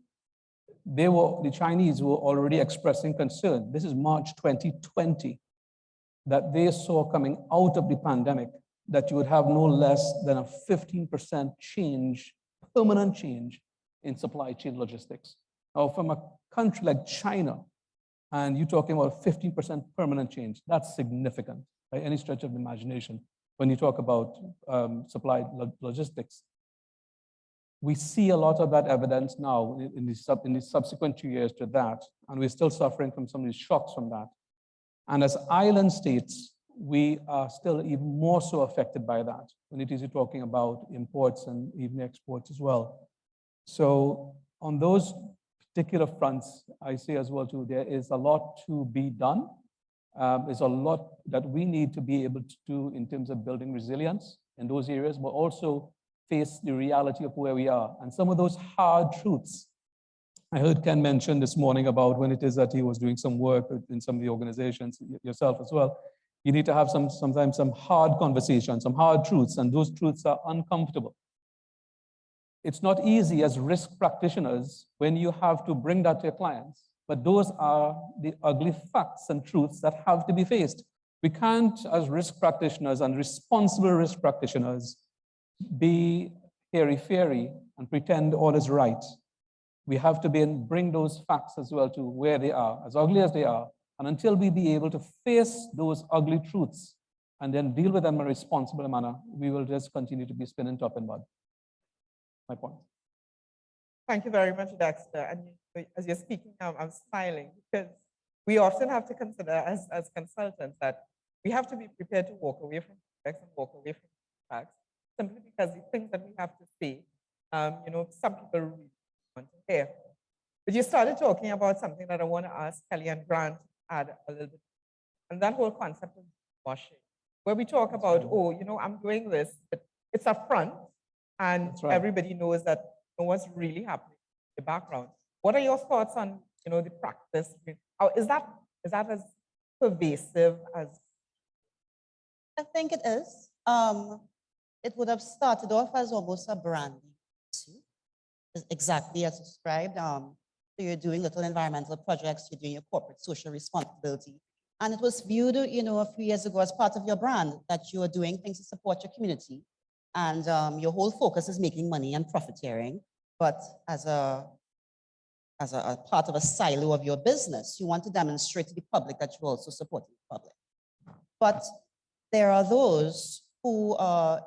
Speaker 6: the Chinese were already expressing concern. This is March 2020, that they saw coming out of the pandemic that you would have no less than a 15% change, permanent change in supply chain logistics. Now, from a country like China, and you're talking about 15% permanent change, that's significant by any stretch of the imagination. When you talk about supply logistics, we see a lot of that evidence now in the subsequent 2 years to that, and we're still suffering from some of these shocks from that. And as island states, we are still even more so affected by that when it is you're talking about imports and even exports as well. So on those particular fronts, I say as well too, there is a lot to be done. There's a lot that we need to be able to do in terms of building resilience in those areas, but also face the reality of where we are. And some of those hard truths, I heard Ken mention this morning about when it is that he was doing some work in some of the organizations, yourself as well. You need to have sometimes some hard conversations, some hard truths, and those truths are uncomfortable. It's not easy as risk practitioners when you have to bring that to your clients. But those are the ugly facts and truths that have to be faced. We can't, as risk practitioners and responsible risk practitioners, be airy-fairy and pretend all is right. We have to bring those facts as well to where they are, as ugly as they are. And until we be able to face those ugly truths and then deal with them in a responsible manner, we will just continue to be spinning top and mud. My point.
Speaker 3: Thank you very much, Dexter. And as you're speaking now, I'm smiling because we often have to consider as consultants that we have to be prepared to walk away from facts and walk away from facts simply because the things that we have to say, some people really want to hear. But you started talking about something that I want to ask Kellee and Grant to add a little bit, and that whole concept of washing, where we talk about, I'm doing this, but it's a front, and everybody knows that what's really happening in the background. What are your thoughts on, the practice? Is that as pervasive as
Speaker 5: I think it is. It would have started off as almost a branding issue, exactly as described. So you're doing little environmental projects, you're doing your corporate social responsibility. And it was viewed, a few years ago as part of your brand that you are doing things to support your community. And your whole focus is making money and profiteering. But as a part of a silo of your business, you want to demonstrate to the public that you're also supporting the public. But there are those who are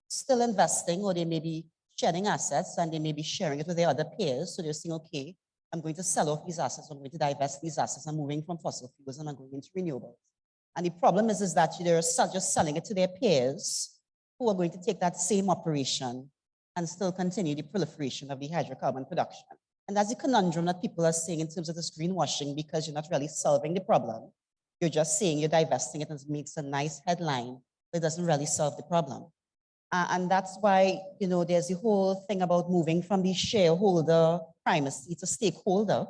Speaker 5: still investing, or they may be shedding assets and they may be sharing it with their other peers. So they're saying, okay, I'm going to sell off these assets, I'm going to divest these assets, I'm moving from fossil fuels and I'm going into renewables. And the problem is that they're just selling it to their peers who are going to take that same operation and still continue the proliferation of the hydrocarbon production. And that's the conundrum that people are saying in terms of this greenwashing, because you're not really solving the problem. You're just saying you're divesting it and it makes a nice headline, but it doesn't really solve the problem. And that's why, there's the whole thing about moving from the shareholder primacy to stakeholder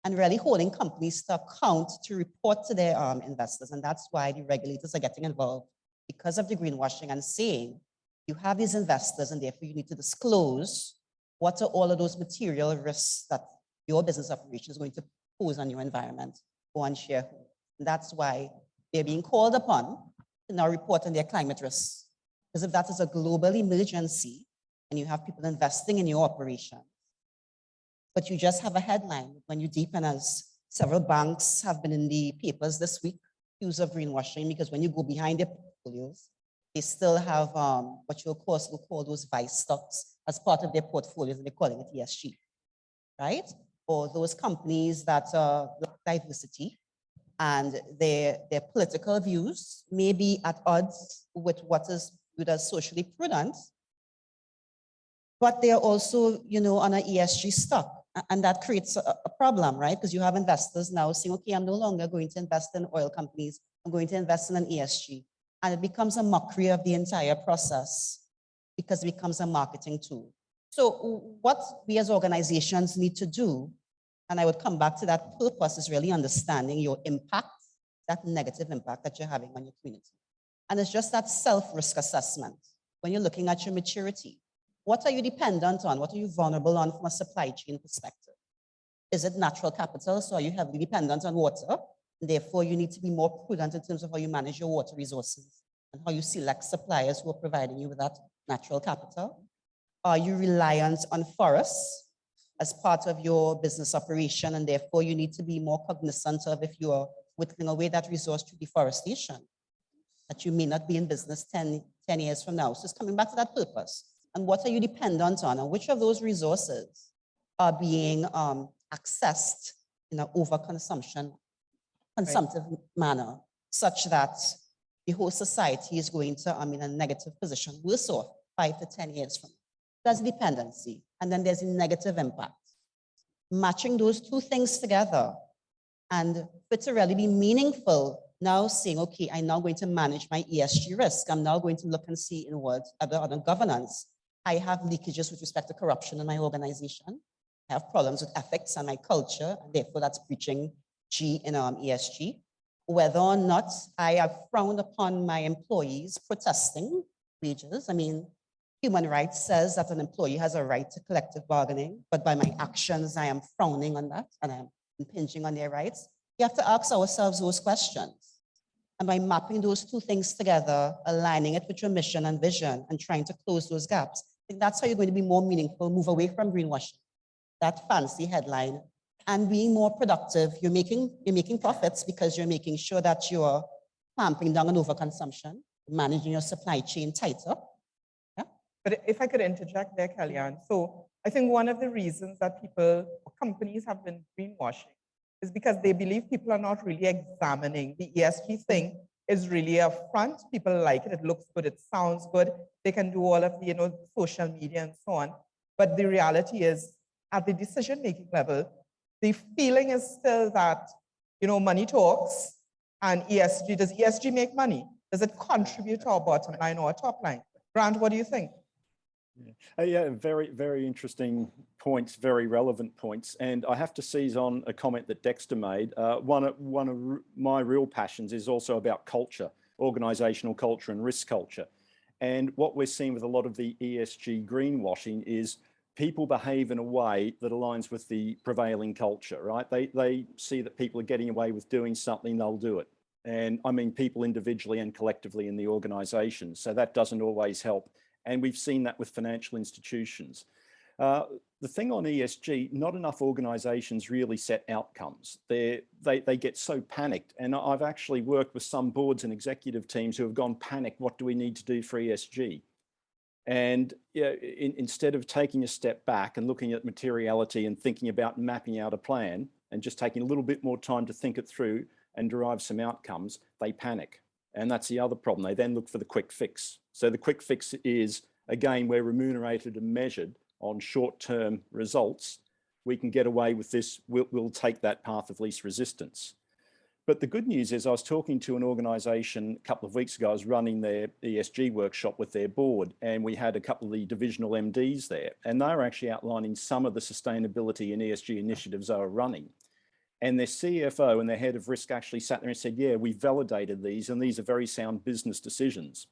Speaker 5: and really holding companies to account to report to their investors. And that's why the regulators are getting involved because of the greenwashing and saying, you have these investors and therefore you need to disclose what are all of those material risks that your business operation is going to pose on your environment or on shareholders. And that's why they're being called upon to now report on their climate risks. Because if that is a global emergency and you have people investing in your operation, but you just have a headline when you deepen, as several banks have been in the papers this week, accused of greenwashing, because when you go behind their portfolios, they still have what you'll call those vice stocks as part of their portfolios, and they're calling it ESG, right? Or those companies that lack diversity and their political views may be at odds with what is viewed as socially prudent, but they are also, on an ESG stock. And that creates a problem, right? Because you have investors now saying, okay, I'm no longer going to invest in oil companies, I'm going to invest in an ESG. And it becomes a mockery of the entire process because it becomes a marketing tool. So what we as organizations need to do, and I would come back to that purpose, is really understanding your impact, that negative impact that you're having on your community. And it's just that self-risk assessment. When you're looking at your maturity, what are you dependent on? What are you vulnerable on from a supply chain perspective? Is it natural capital? So are you heavily dependent on water? Therefore, you need to be more prudent in terms of how you manage your water resources and how you select suppliers who are providing you with that natural capital. Are you reliant on forests as part of your business operation? And therefore, you need to be more cognizant of if you are whittling away that resource through deforestation, that you may not be in business 10 years from now. So it's coming back to that purpose. And what are you dependent on? And which of those resources are being accessed in an overconsumptive manner, such that the whole society is going to in a negative position, worse off 5 to 10 years from now. That's dependency. And then there's a negative impact. Matching those two things together, and for it to really be meaningful, now saying, okay, I'm now going to manage my ESG risk. I'm now going to look and see in what other governance. I have leakages with respect to corruption in my organization. I have problems with ethics and my culture, and therefore that's breaching G in ESG. Whether or not I have frowned upon my employees protesting wages. I mean, human rights says that an employee has a right to collective bargaining, but by my actions, I am frowning on that and I'm impinging on their rights. We have to ask ourselves those questions. And by mapping those two things together, aligning it with your mission and vision and trying to close those gaps, I think that's how you're going to be more meaningful, move away from greenwashing, that fancy headline, and being more productive. You're making profits because you're making sure that you're clamping down on overconsumption, managing your supply chain tighter. Yeah.
Speaker 3: But if I could interject there, Kellee, so I think one of the reasons that companies have been greenwashing is because they believe people are not really examining. The ESG thing is really a front. People like it. It looks good. It sounds good. They can do all of the, social media and so on. But the reality is, at the decision-making level, the feeling is still that, money talks, and ESG, does ESG make money? Does it contribute to our bottom line or our top line? Grant, what do you think?
Speaker 4: Yeah, very, very interesting points, very relevant points. And I have to seize on a comment that Dexter made. One of my real passions is also about culture. organizational culture and risk culture. And what we're seeing with a lot of the ESG greenwashing is people behave in a way that aligns with the prevailing culture, right? They see that people are getting away with doing something, they'll do it. And I mean people individually and collectively in the organization. So that doesn't always help. And we've seen that with financial institutions. The thing on ESG, not enough organizations really set outcomes. They get so panicked. And I've actually worked with some boards and executive teams who have gone panicked. What do we need to do for ESG? And instead of taking a step back and looking at materiality and thinking about mapping out a plan and just taking a little bit more time to think it through and derive some outcomes, they panic. And that's the other problem. They then look for the quick fix. So the quick fix is, again, we're remunerated and measured on short-term results. We can get away with this. We'll take that path of least resistance. But the good news is I was talking to an organization a couple of weeks ago. I was running their ESG workshop with their board, and we had a couple of the divisional MDs there, and they were actually outlining some of the sustainability and ESG initiatives they were running. And their CFO and their head of risk actually sat there and said, yeah, we validated these, and these are very sound business decisions.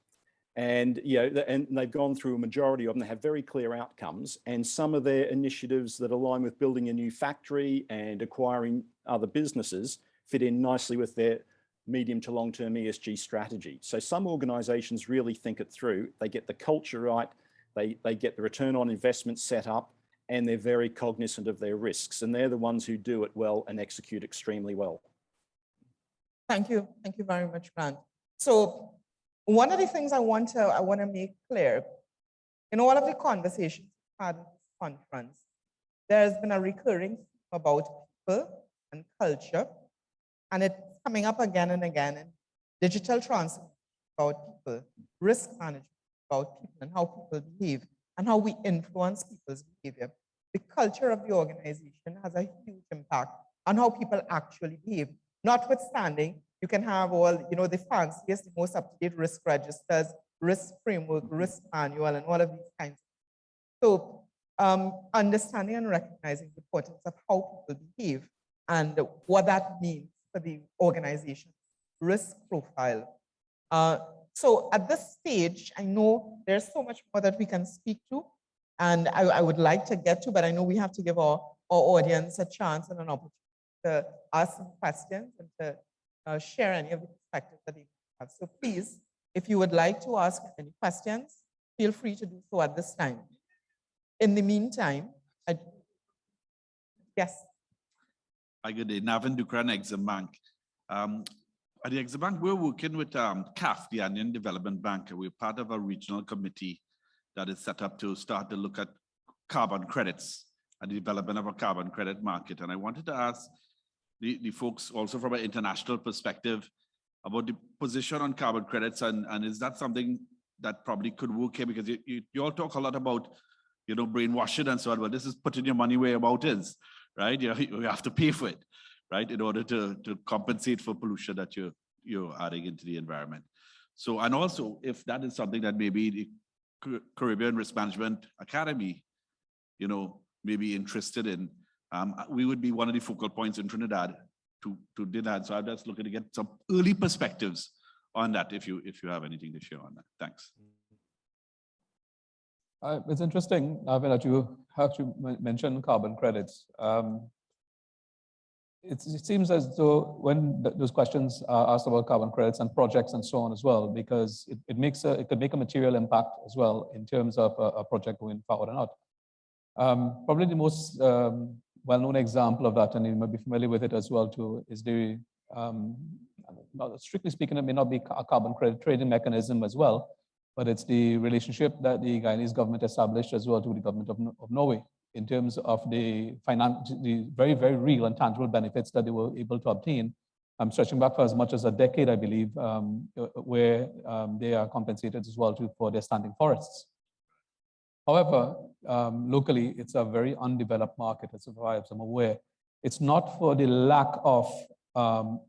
Speaker 4: And, and they've gone through a majority of them. They have very clear outcomes, and some of their initiatives that align with building a new factory and acquiring other businesses fit in nicely with their medium to long-term ESG strategy. So some organizations really think it through. They get the culture right. They get the return on investment set up, and they're very cognizant of their risks. And they're the ones who do it well and execute extremely well.
Speaker 3: Thank you. Thank you very much, Grant. So one of the things I want to make clear, in all of the conversations we've had in this conference, there's been a recurring theme about people and culture, and it's coming up again and again in digital transformation about people, risk management about people and how people behave and how we influence people's behavior. The culture of the organization has a huge impact on how people actually behave. Notwithstanding, you can have all, the fanciest, the most up-to-date risk registers, risk framework, risk manual, and all of these kinds. So understanding and recognizing the importance of how people behave and what that means for the organization's risk profile. So at this stage, I know there's so much more that we can speak to, and I would like to get to, but I know we have to give our audience a chance and an opportunity to ask some questions and to share any of the perspectives that they have. So please, if you would like to ask any questions, feel free to do so at this time. In the meantime, yes.
Speaker 7: Hi, good day. Navin Dukran, Exim Bank. At the Exim Bank, we're working with CAF, the Andean Development Bank. We're part of a regional committee that is set up to start to look at carbon credits and the development of a carbon credit market. And I wanted to ask the folks also from an international perspective about the position on carbon credits, and is that something that probably could work here? Because you all talk a lot about, brainwashing and so on, but this is putting your money where your mouth is, right? You have to pay for it, right, in order to compensate for pollution that you're adding into the environment. So, and also if that is something that maybe the Caribbean Risk Management Academy, may be interested in, we would be one of the focal points in Trinidad to do that. So I'm just looking to get some early perspectives on that, if you have anything to share on that. Thanks.
Speaker 6: It's interesting, Navin, that you have to mention carbon credits. It seems as though when those questions are asked about carbon credits and projects and so on as well, because it could make a material impact as well in terms of a project going forward or not. Probably the most well-known example of that, and you might be familiar with it as well too, is the, strictly speaking, it may not be a carbon credit trading mechanism as well, but it's the relationship that the Guyanese government established as well to the government of Norway in terms of the very, very real and tangible benefits that they were able to obtain. I'm stretching back for as much as a decade, I believe, where they are compensated as well for their standing forests. However, locally, it's a very undeveloped market, as far as I'm aware. It's not for the lack of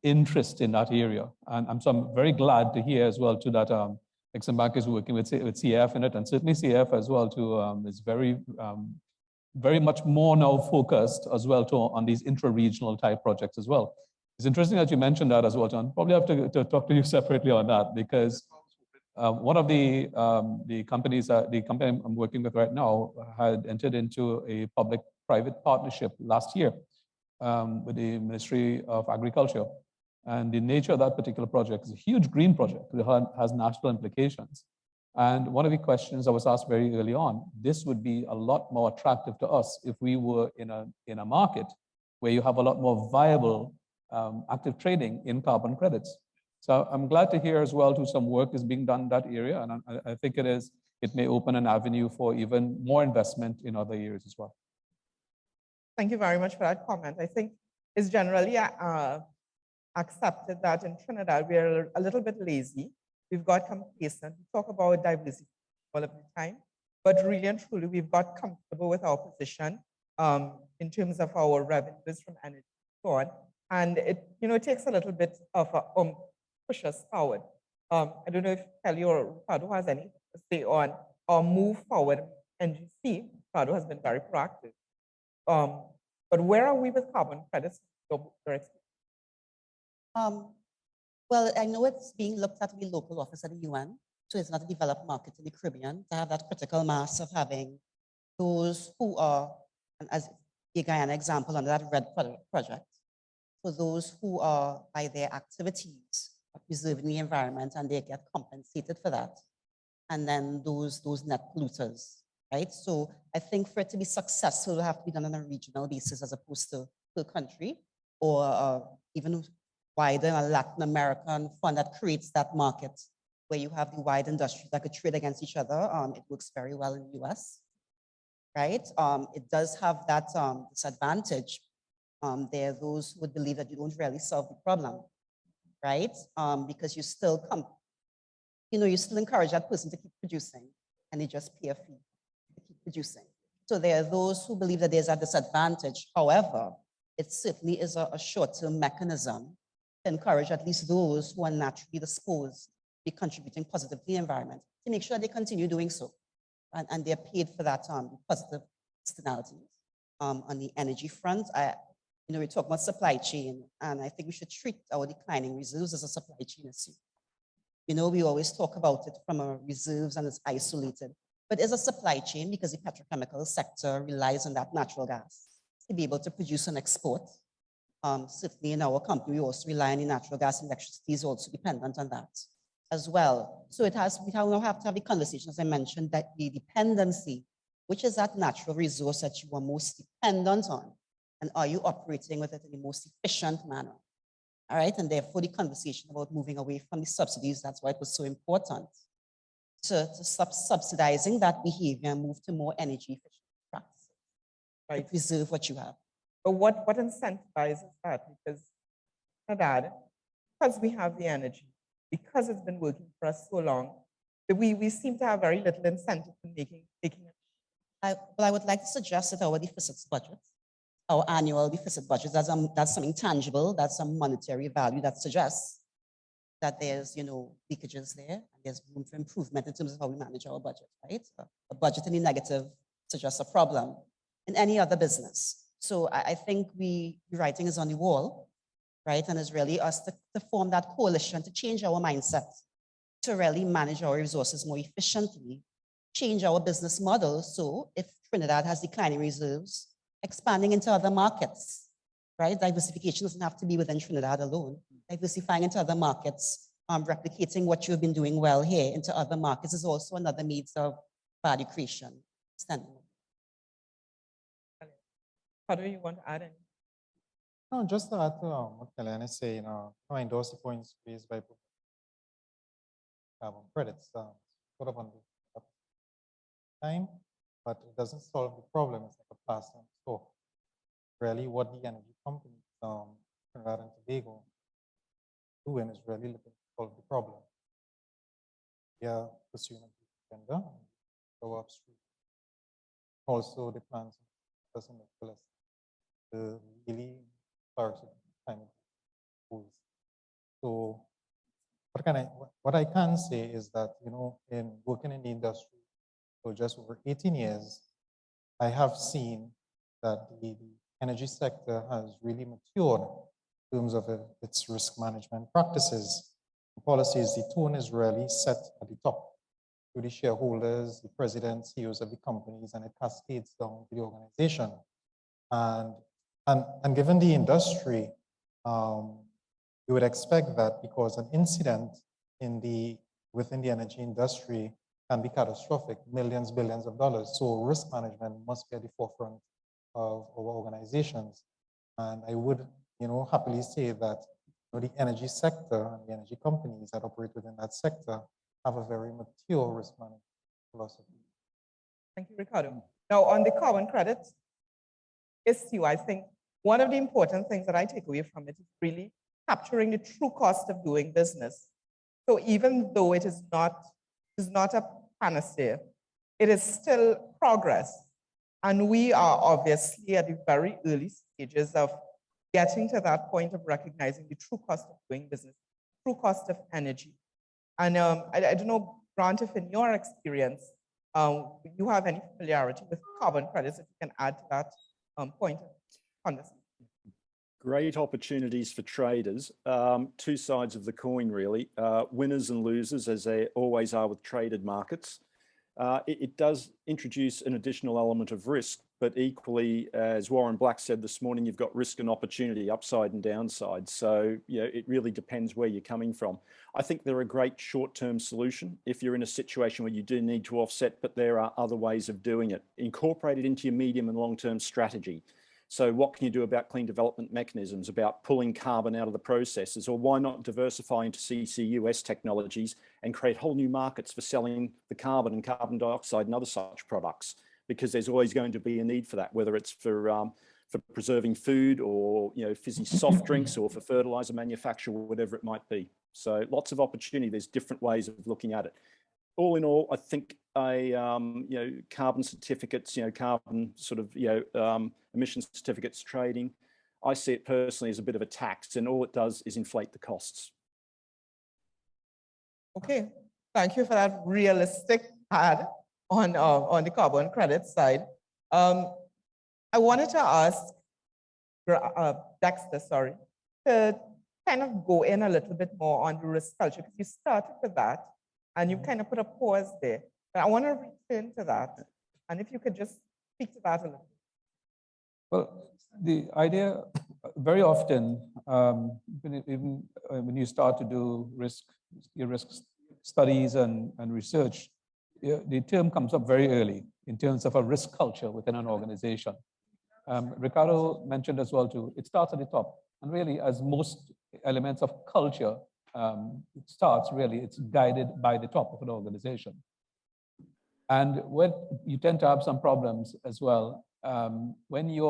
Speaker 6: interest in that area. And so I'm very glad to hear as well too that Exim Bank is working with CF in it, and certainly CF as well too is very much more now focused as well too on these intra-regional type projects as well. It's interesting that you mentioned that as well, John. Probably have to talk to you separately on that, because one of the companies, the company I'm working with right now, had entered into a public-private partnership last year with the Ministry of Agriculture. And the nature of that particular project is a huge green project. It has national implications. And one of the questions I was asked very early on, this would be a lot more attractive to us if we were in a market where you have a lot more viable active trading in carbon credits. So I'm glad to hear as well too some work is being done in that area, and I think it may open an avenue for even more investment in other areas as well.
Speaker 3: Thank you very much for that comment. I think it's generally accepted that in Trinidad we're a little bit lazy. We've got complacent. We talk about diversity all of the time, but really and truly we've got comfortable with our position in terms of our revenues from energy and so on. And it takes a little bit of a push us forward. I don't know if Kellee or Ricardo has anything to say on or move forward. NGC, Ricardo has been very proactive. But where are we with carbon credits?
Speaker 5: Well, I know it's being looked at in the local office at the UN, so it's not a developed market in the Caribbean to have that critical mass of having those who are, and as the Guyana example under that RED project, for those who are by their activities preserving the environment and they get compensated for that. And then those net polluters, right? So I think for it to be successful, it will have to be done on a regional basis as opposed to per country, or even wider, a Latin American fund that creates that market where you have the wide industries that could trade against each other. It works very well in the US, right? It does have that disadvantage. There are those who would believe that you don't really solve the problem, right? Because you still you still encourage that person to keep producing and they just pay a fee to keep producing. So there are those who believe that there's a disadvantage. However, it certainly is a short-term mechanism to encourage at least those who are naturally disposed to be contributing positively to the environment to make sure that they continue doing so. And they're paid for that positive externalities. On the energy front, we talk about supply chain, and I think we should treat our declining reserves as a supply chain issue. We always talk about it from our reserves and it's isolated, but it's a supply chain because the petrochemical sector relies on that natural gas to be able to produce and export. Certainly in our company, we also rely on the natural gas and electricity is also dependent on that as well. So we now have to have the conversation, as I mentioned, that the dependency, which is that natural resource that you are most dependent on, and are you operating with it in the most efficient manner? All right, and therefore the conversation about moving away from the subsidies, that's why it was so important to stop subsidizing that behavior and move to more energy efficient practices, right? To preserve what you have.
Speaker 3: But what incentivizes that? Because we have the energy, because it's been working for us so long, we seem to have very little incentive in making it.
Speaker 5: I would like to suggest that our deficits budget, our annual deficit budget, that's something tangible, that's some monetary value that suggests that there's leakages there, and there's room for improvement in terms of how we manage our budget, right? A budget in the negative suggests a problem in any other business. So I think the writing is on the wall, right? And it's really us to form that coalition to change our mindset, to really manage our resources more efficiently, change our business model. So if Trinidad has declining reserves, expanding into other markets, right? Diversification doesn't have to be within Trinidad alone. Diversifying into other markets, replicating what you've been doing well here into other markets is also another means of value creation.
Speaker 3: How do you want to add in?
Speaker 2: No, just to add to what Kellee is saying, I endorse the points raised by carbon credits. Sort of on the time, but it doesn't solve the problem. It's like a plaster on the store. Really, what the energy companies, Trinidad and Tobago, doing is really looking to solve the problem. They are pursuing a agenda, go upstream. Also, the plans doesn't make less the really clarity climate goals. So, what I can say is that in working in the industry for just over 18 years, I have seen that the energy sector has really matured in terms of its risk management practices, policies. The tone is really set at the top to the shareholders, the president, CEOs of the companies, and it cascades down to the organization. And given the industry, you would expect that because an incident within the energy industry can be catastrophic, millions, billions of dollars. So risk management must be at the forefront of our organizations. And I would, happily say that the energy sector and the energy companies that operate within that sector have a very mature risk management philosophy.
Speaker 3: Thank you, Ricardo. Now, on the carbon credits issue, I think one of the important things that I take away from it is really capturing the true cost of doing business. So even though it is not a panacea, it is still progress. And we are obviously at the very early stages of getting to that point of recognizing the true cost of doing business, true cost of energy. And I don't know, Grant, if in your experience, you have any familiarity with carbon credits, if you can add to that point of conversation.
Speaker 4: Great opportunities for traders. Two sides of the coin, really. Winners and losers, as they always are with traded markets. It does introduce an additional element of risk, but equally, as Warren Black said this morning, you've got risk and opportunity, upside and downside. So, it really depends where you're coming from. I think they're a great short-term solution if you're in a situation where you do need to offset, but there are other ways of doing it. Incorporate it into your medium and long-term strategy. So what can you do about clean development mechanisms, about pulling carbon out of the processes, or why not diversify into CCUS technologies and create whole new markets for selling the carbon and carbon dioxide and other such products? Because there's always going to be a need for that, whether it's for preserving food or fizzy soft drinks or for fertilizer manufacture or whatever it might be. So lots of opportunity. There's different ways of looking at it. All in all, I think carbon certificates, carbon sort of emission certificates trading, I see it personally as a bit of a tax, and all it does is inflate the costs.
Speaker 3: Okay, thank you for that realistic add on the carbon credit side. I wanted to ask Dexter, to kind of go in a little bit more on the risk culture, because you started with that and you kind of put a pause there. But I want to return to that. And if you could just speak to that a little.
Speaker 6: Well, the idea, very often, even when you start to do your risk studies and research, the term comes up very early in terms of a risk culture within an organization. Ricardo mentioned as well too, it starts at the top. And really, as most elements of culture, it's guided by the top of an organization. And when you tend to have some problems as well, when you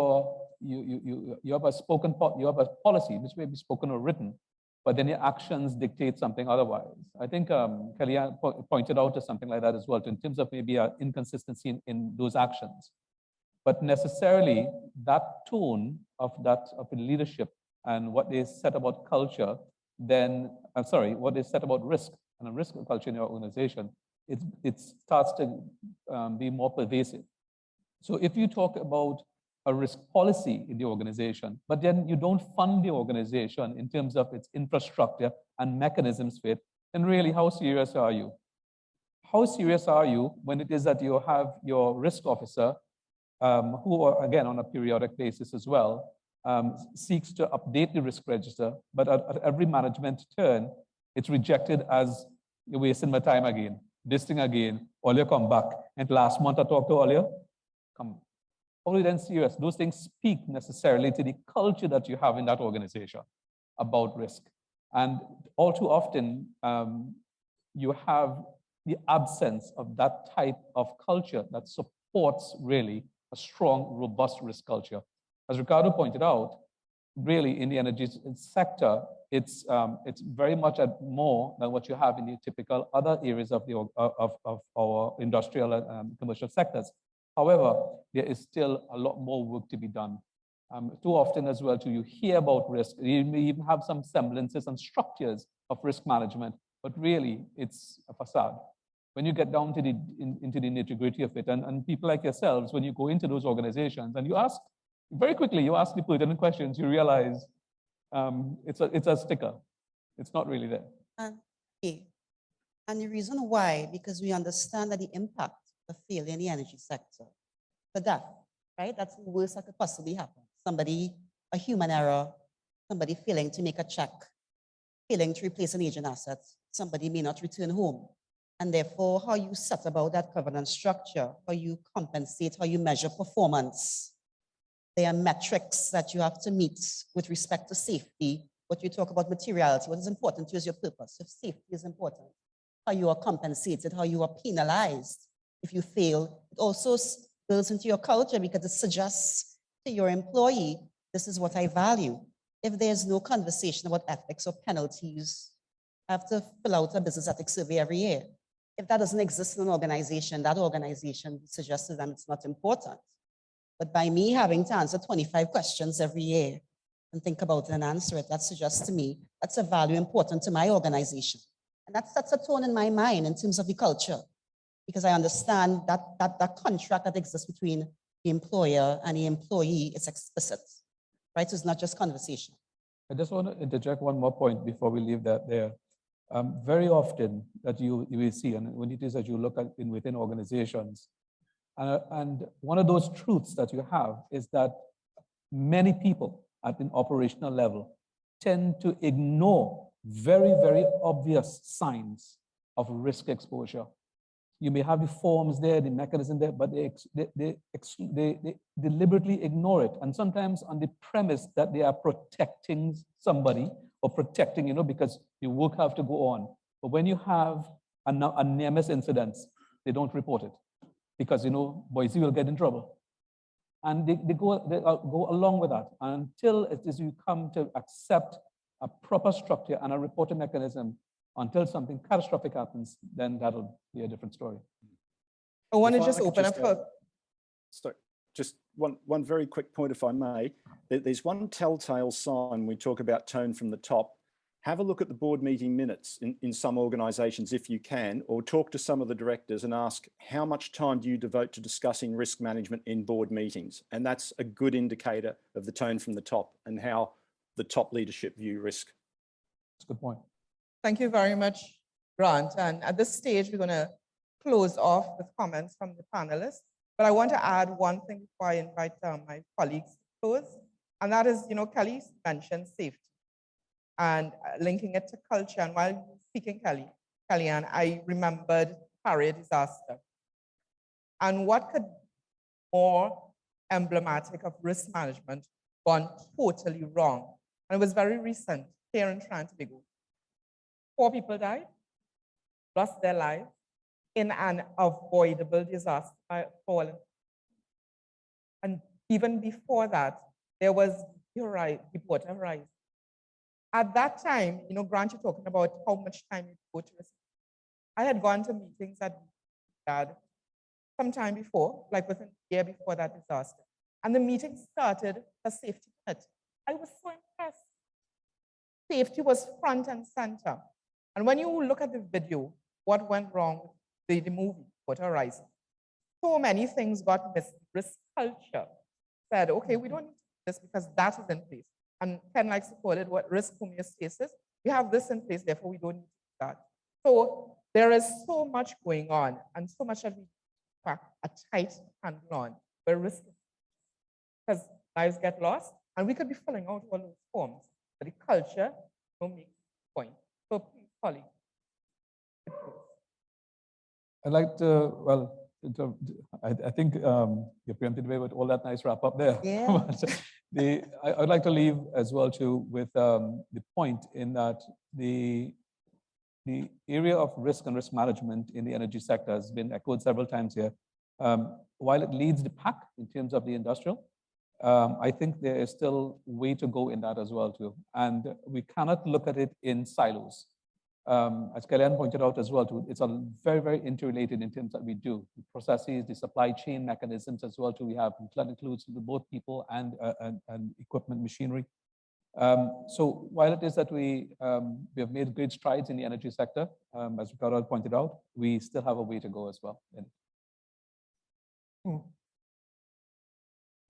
Speaker 6: have a policy, which may be spoken or written, but then your actions dictate something otherwise. I think Kellee pointed out to something like that as well, in terms of maybe an inconsistency in those actions. But necessarily that tone of the leadership and what they said about culture, what they said about risk and a risk culture in your organization, it starts to be more pervasive. So if you talk about a risk policy in the organization, but then you don't fund the organization in terms of its infrastructure and mechanisms for it, then really, how serious are you? How serious are you when it is that you have your risk officer, who are, again, on a periodic basis as well, seeks to update the risk register, but at every management turn, it's rejected as you're wasting my time again, this thing again, Olia come back. And last month I talked to Olia, come. Only then serious. Those things speak necessarily to the culture that you have in that organization about risk. And all too often, you have the absence of that type of culture that supports really a strong, robust risk culture. As Ricardo pointed out, really in the energy sector, it's very much more than what you have in the typical other areas of our industrial and commercial sectors. However, there is still a lot more work to be done. Too often as well, you hear about risk. You may even have some semblances and structures of risk management, but really it's a facade. When you get down to into the nitty-gritty of it, and people like yourselves, when you go into those organizations and you ask, very quickly, you ask the pertinent questions, you realize It's a sticker. It's not really there.
Speaker 5: Okay. And the reason why, because we understand that the impact of failure in the energy sector, for that, right? That's the worst that could possibly happen. Somebody, a human error, somebody failing to make a check, failing to replace an aging asset, somebody may not return home. And therefore, how you set about that governance structure, how you compensate, how you measure performance. There are metrics that you have to meet with respect to safety. What you talk about materiality, what is important to you is your purpose. If safety is important, how you are compensated, how you are penalized if you fail. It also builds into your culture because it suggests to your employee, this is what I value. If there's no conversation about ethics or penalties, I have to fill out a business ethics survey every year. If that doesn't exist in an organization, that organization suggests to them it's not important. But by me having to answer 25 questions every year and think about it and answer it, that suggests to me that's a value important to my organization. And that sets a tone in my mind in terms of the culture, because I understand that contract that exists between the employer and the employee is explicit, right? So it's not just conversation.
Speaker 6: I just want to interject one more point before we leave that there. Very often that you will see, and when it is that you look at within organizations, and one of those truths that you have is that many people at an operational level tend to ignore very, very obvious signs of risk exposure. You may have the forms there, the mechanism there, but they deliberately ignore it. And sometimes on the premise that they are protecting somebody or protecting, because your work have to go on. But when you have a near-miss incident, they don't report it because, Boise will get in trouble. And they go along with that until it is you come to accept a proper structure and a reporting mechanism. Until something catastrophic happens, then that'll be a different story.
Speaker 3: I want to just open up for...
Speaker 4: Sorry, just one very quick point, if I may. There's one telltale sign we talk about tone from the top. Have a look at the board meeting minutes in some organisations if you can, or talk to some of the directors and ask how much time do you devote to discussing risk management in board meetings? And that's a good indicator of the tone from the top and how the top leadership view risk.
Speaker 6: That's a good point.
Speaker 3: Thank you very much, Grant. And at this stage, we're going to close off with comments from the panelists. But I want to add one thing before I invite my colleagues to close. And that is, Kellee mentioned safety and linking it to culture. And while speaking Kellyanne, I remembered Paris disaster. And what could more emblematic of risk management gone totally wrong? And it was very recent here in Trinidad and Tobago. 4 people died, lost their lives in an avoidable disaster falling. And even before that, there was Deepwater Horizon. At that time, Grant, you're talking about how much time you go to risk. I had gone to meetings at Dad sometime before, like within a year before that disaster. And the meeting started a safety minute. I was so impressed. Safety was front and center. And when you look at the video, what went wrong with the movie, Deepwater Horizon? So many things got missed. Risk culture said, okay, we don't need this because that is in place. And Ken likes to call it what risk homeostasis. We have this in place, therefore we don't need that. So there is so much going on and so much that we have a tight handle on where risk is, because lives get lost and we could be filling out all those forms, but the culture don't make the point. So please, colleagues.
Speaker 6: I'd like to, I think you preempted away with all that nice wrap up there.
Speaker 5: Yeah.
Speaker 6: I'd like to leave as well too with the point in that the area of risk and risk management in the energy sector has been echoed several times here. While it leads the pack in terms of the industrial, I think there is still way to go in that as well too. And we cannot look at it in silos. As Kellee pointed out as well too, it's a very, very interrelated in terms that we do. The processes, the supply chain mechanisms as well too, we have, that includes both people and equipment, machinery. So while it is that we have made great strides in the energy sector, as Ricardo pointed out, we still have a way to go as well.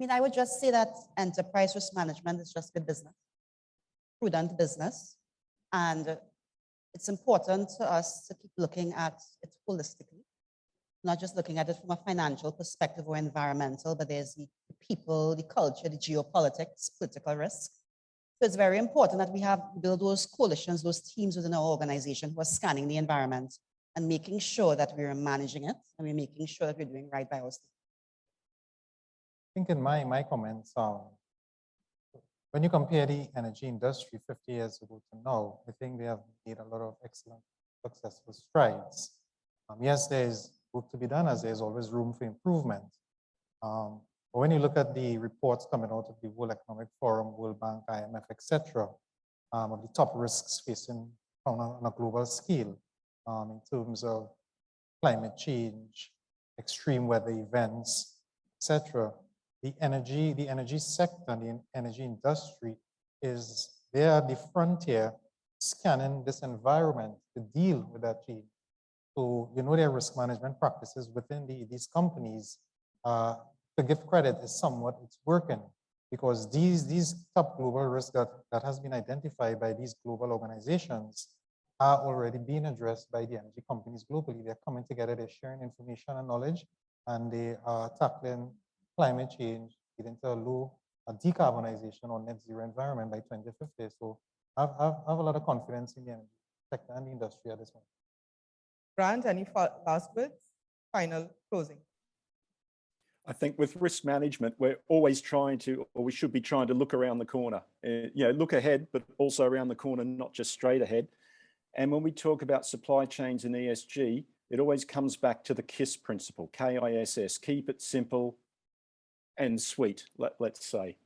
Speaker 5: I would just say that enterprise risk management is just good business. prudent business. And it's important to us to keep looking at it holistically, not just looking at it from a financial perspective or environmental, but there's the people, the culture, the geopolitics, political risk. So it's very important that we build those coalitions, those teams within our organization who are scanning the environment and making sure that we're managing it and we're making sure that we're doing right by our state.
Speaker 2: I think in my comments, when you compare the energy industry 50 years ago to now, I think they have made a lot of excellent, successful strides. Yes, there's work to be done, as there's always room for improvement. But when you look at the reports coming out of the World Economic Forum, World Bank, IMF, etc., of the top risks facing on a global scale, in terms of climate change, extreme weather events, etc., the energy sector and the energy industry is there at the frontier scanning this environment to deal with that change. So, you know, their risk management practices within these companies, to give credit is somewhat, it's working, because these top global risks that has been identified by these global organizations are already being addressed by the energy companies globally. They're coming together, they're sharing information and knowledge, and they are tackling climate change, leading to a decarbonization or net zero environment by 2050. So I have a lot of confidence in the energy sector and the industry at this point.
Speaker 3: Grant, any last words? Final closing.
Speaker 4: I think with risk management, we're always trying to, or we should be trying to look around the corner, look ahead, but also around the corner, not just straight ahead. And when we talk about supply chains and ESG, it always comes back to the KISS principle, K-I-S-S, keep it simple and sweet, let's say.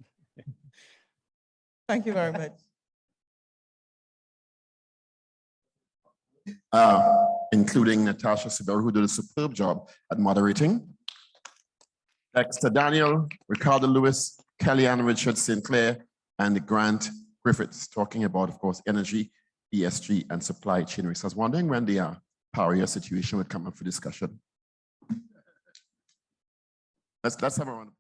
Speaker 3: Thank you very much.
Speaker 1: Including Natasha Siber, who did a superb job at moderating. Dexter Daniel, Ricardo Lewis, Kellee Ann Richards St. Clair, and Grant Griffiths, talking about, of course, energy, ESG, and supply chain risk. I was wondering when the Paria situation would come up for discussion. Let's have a round.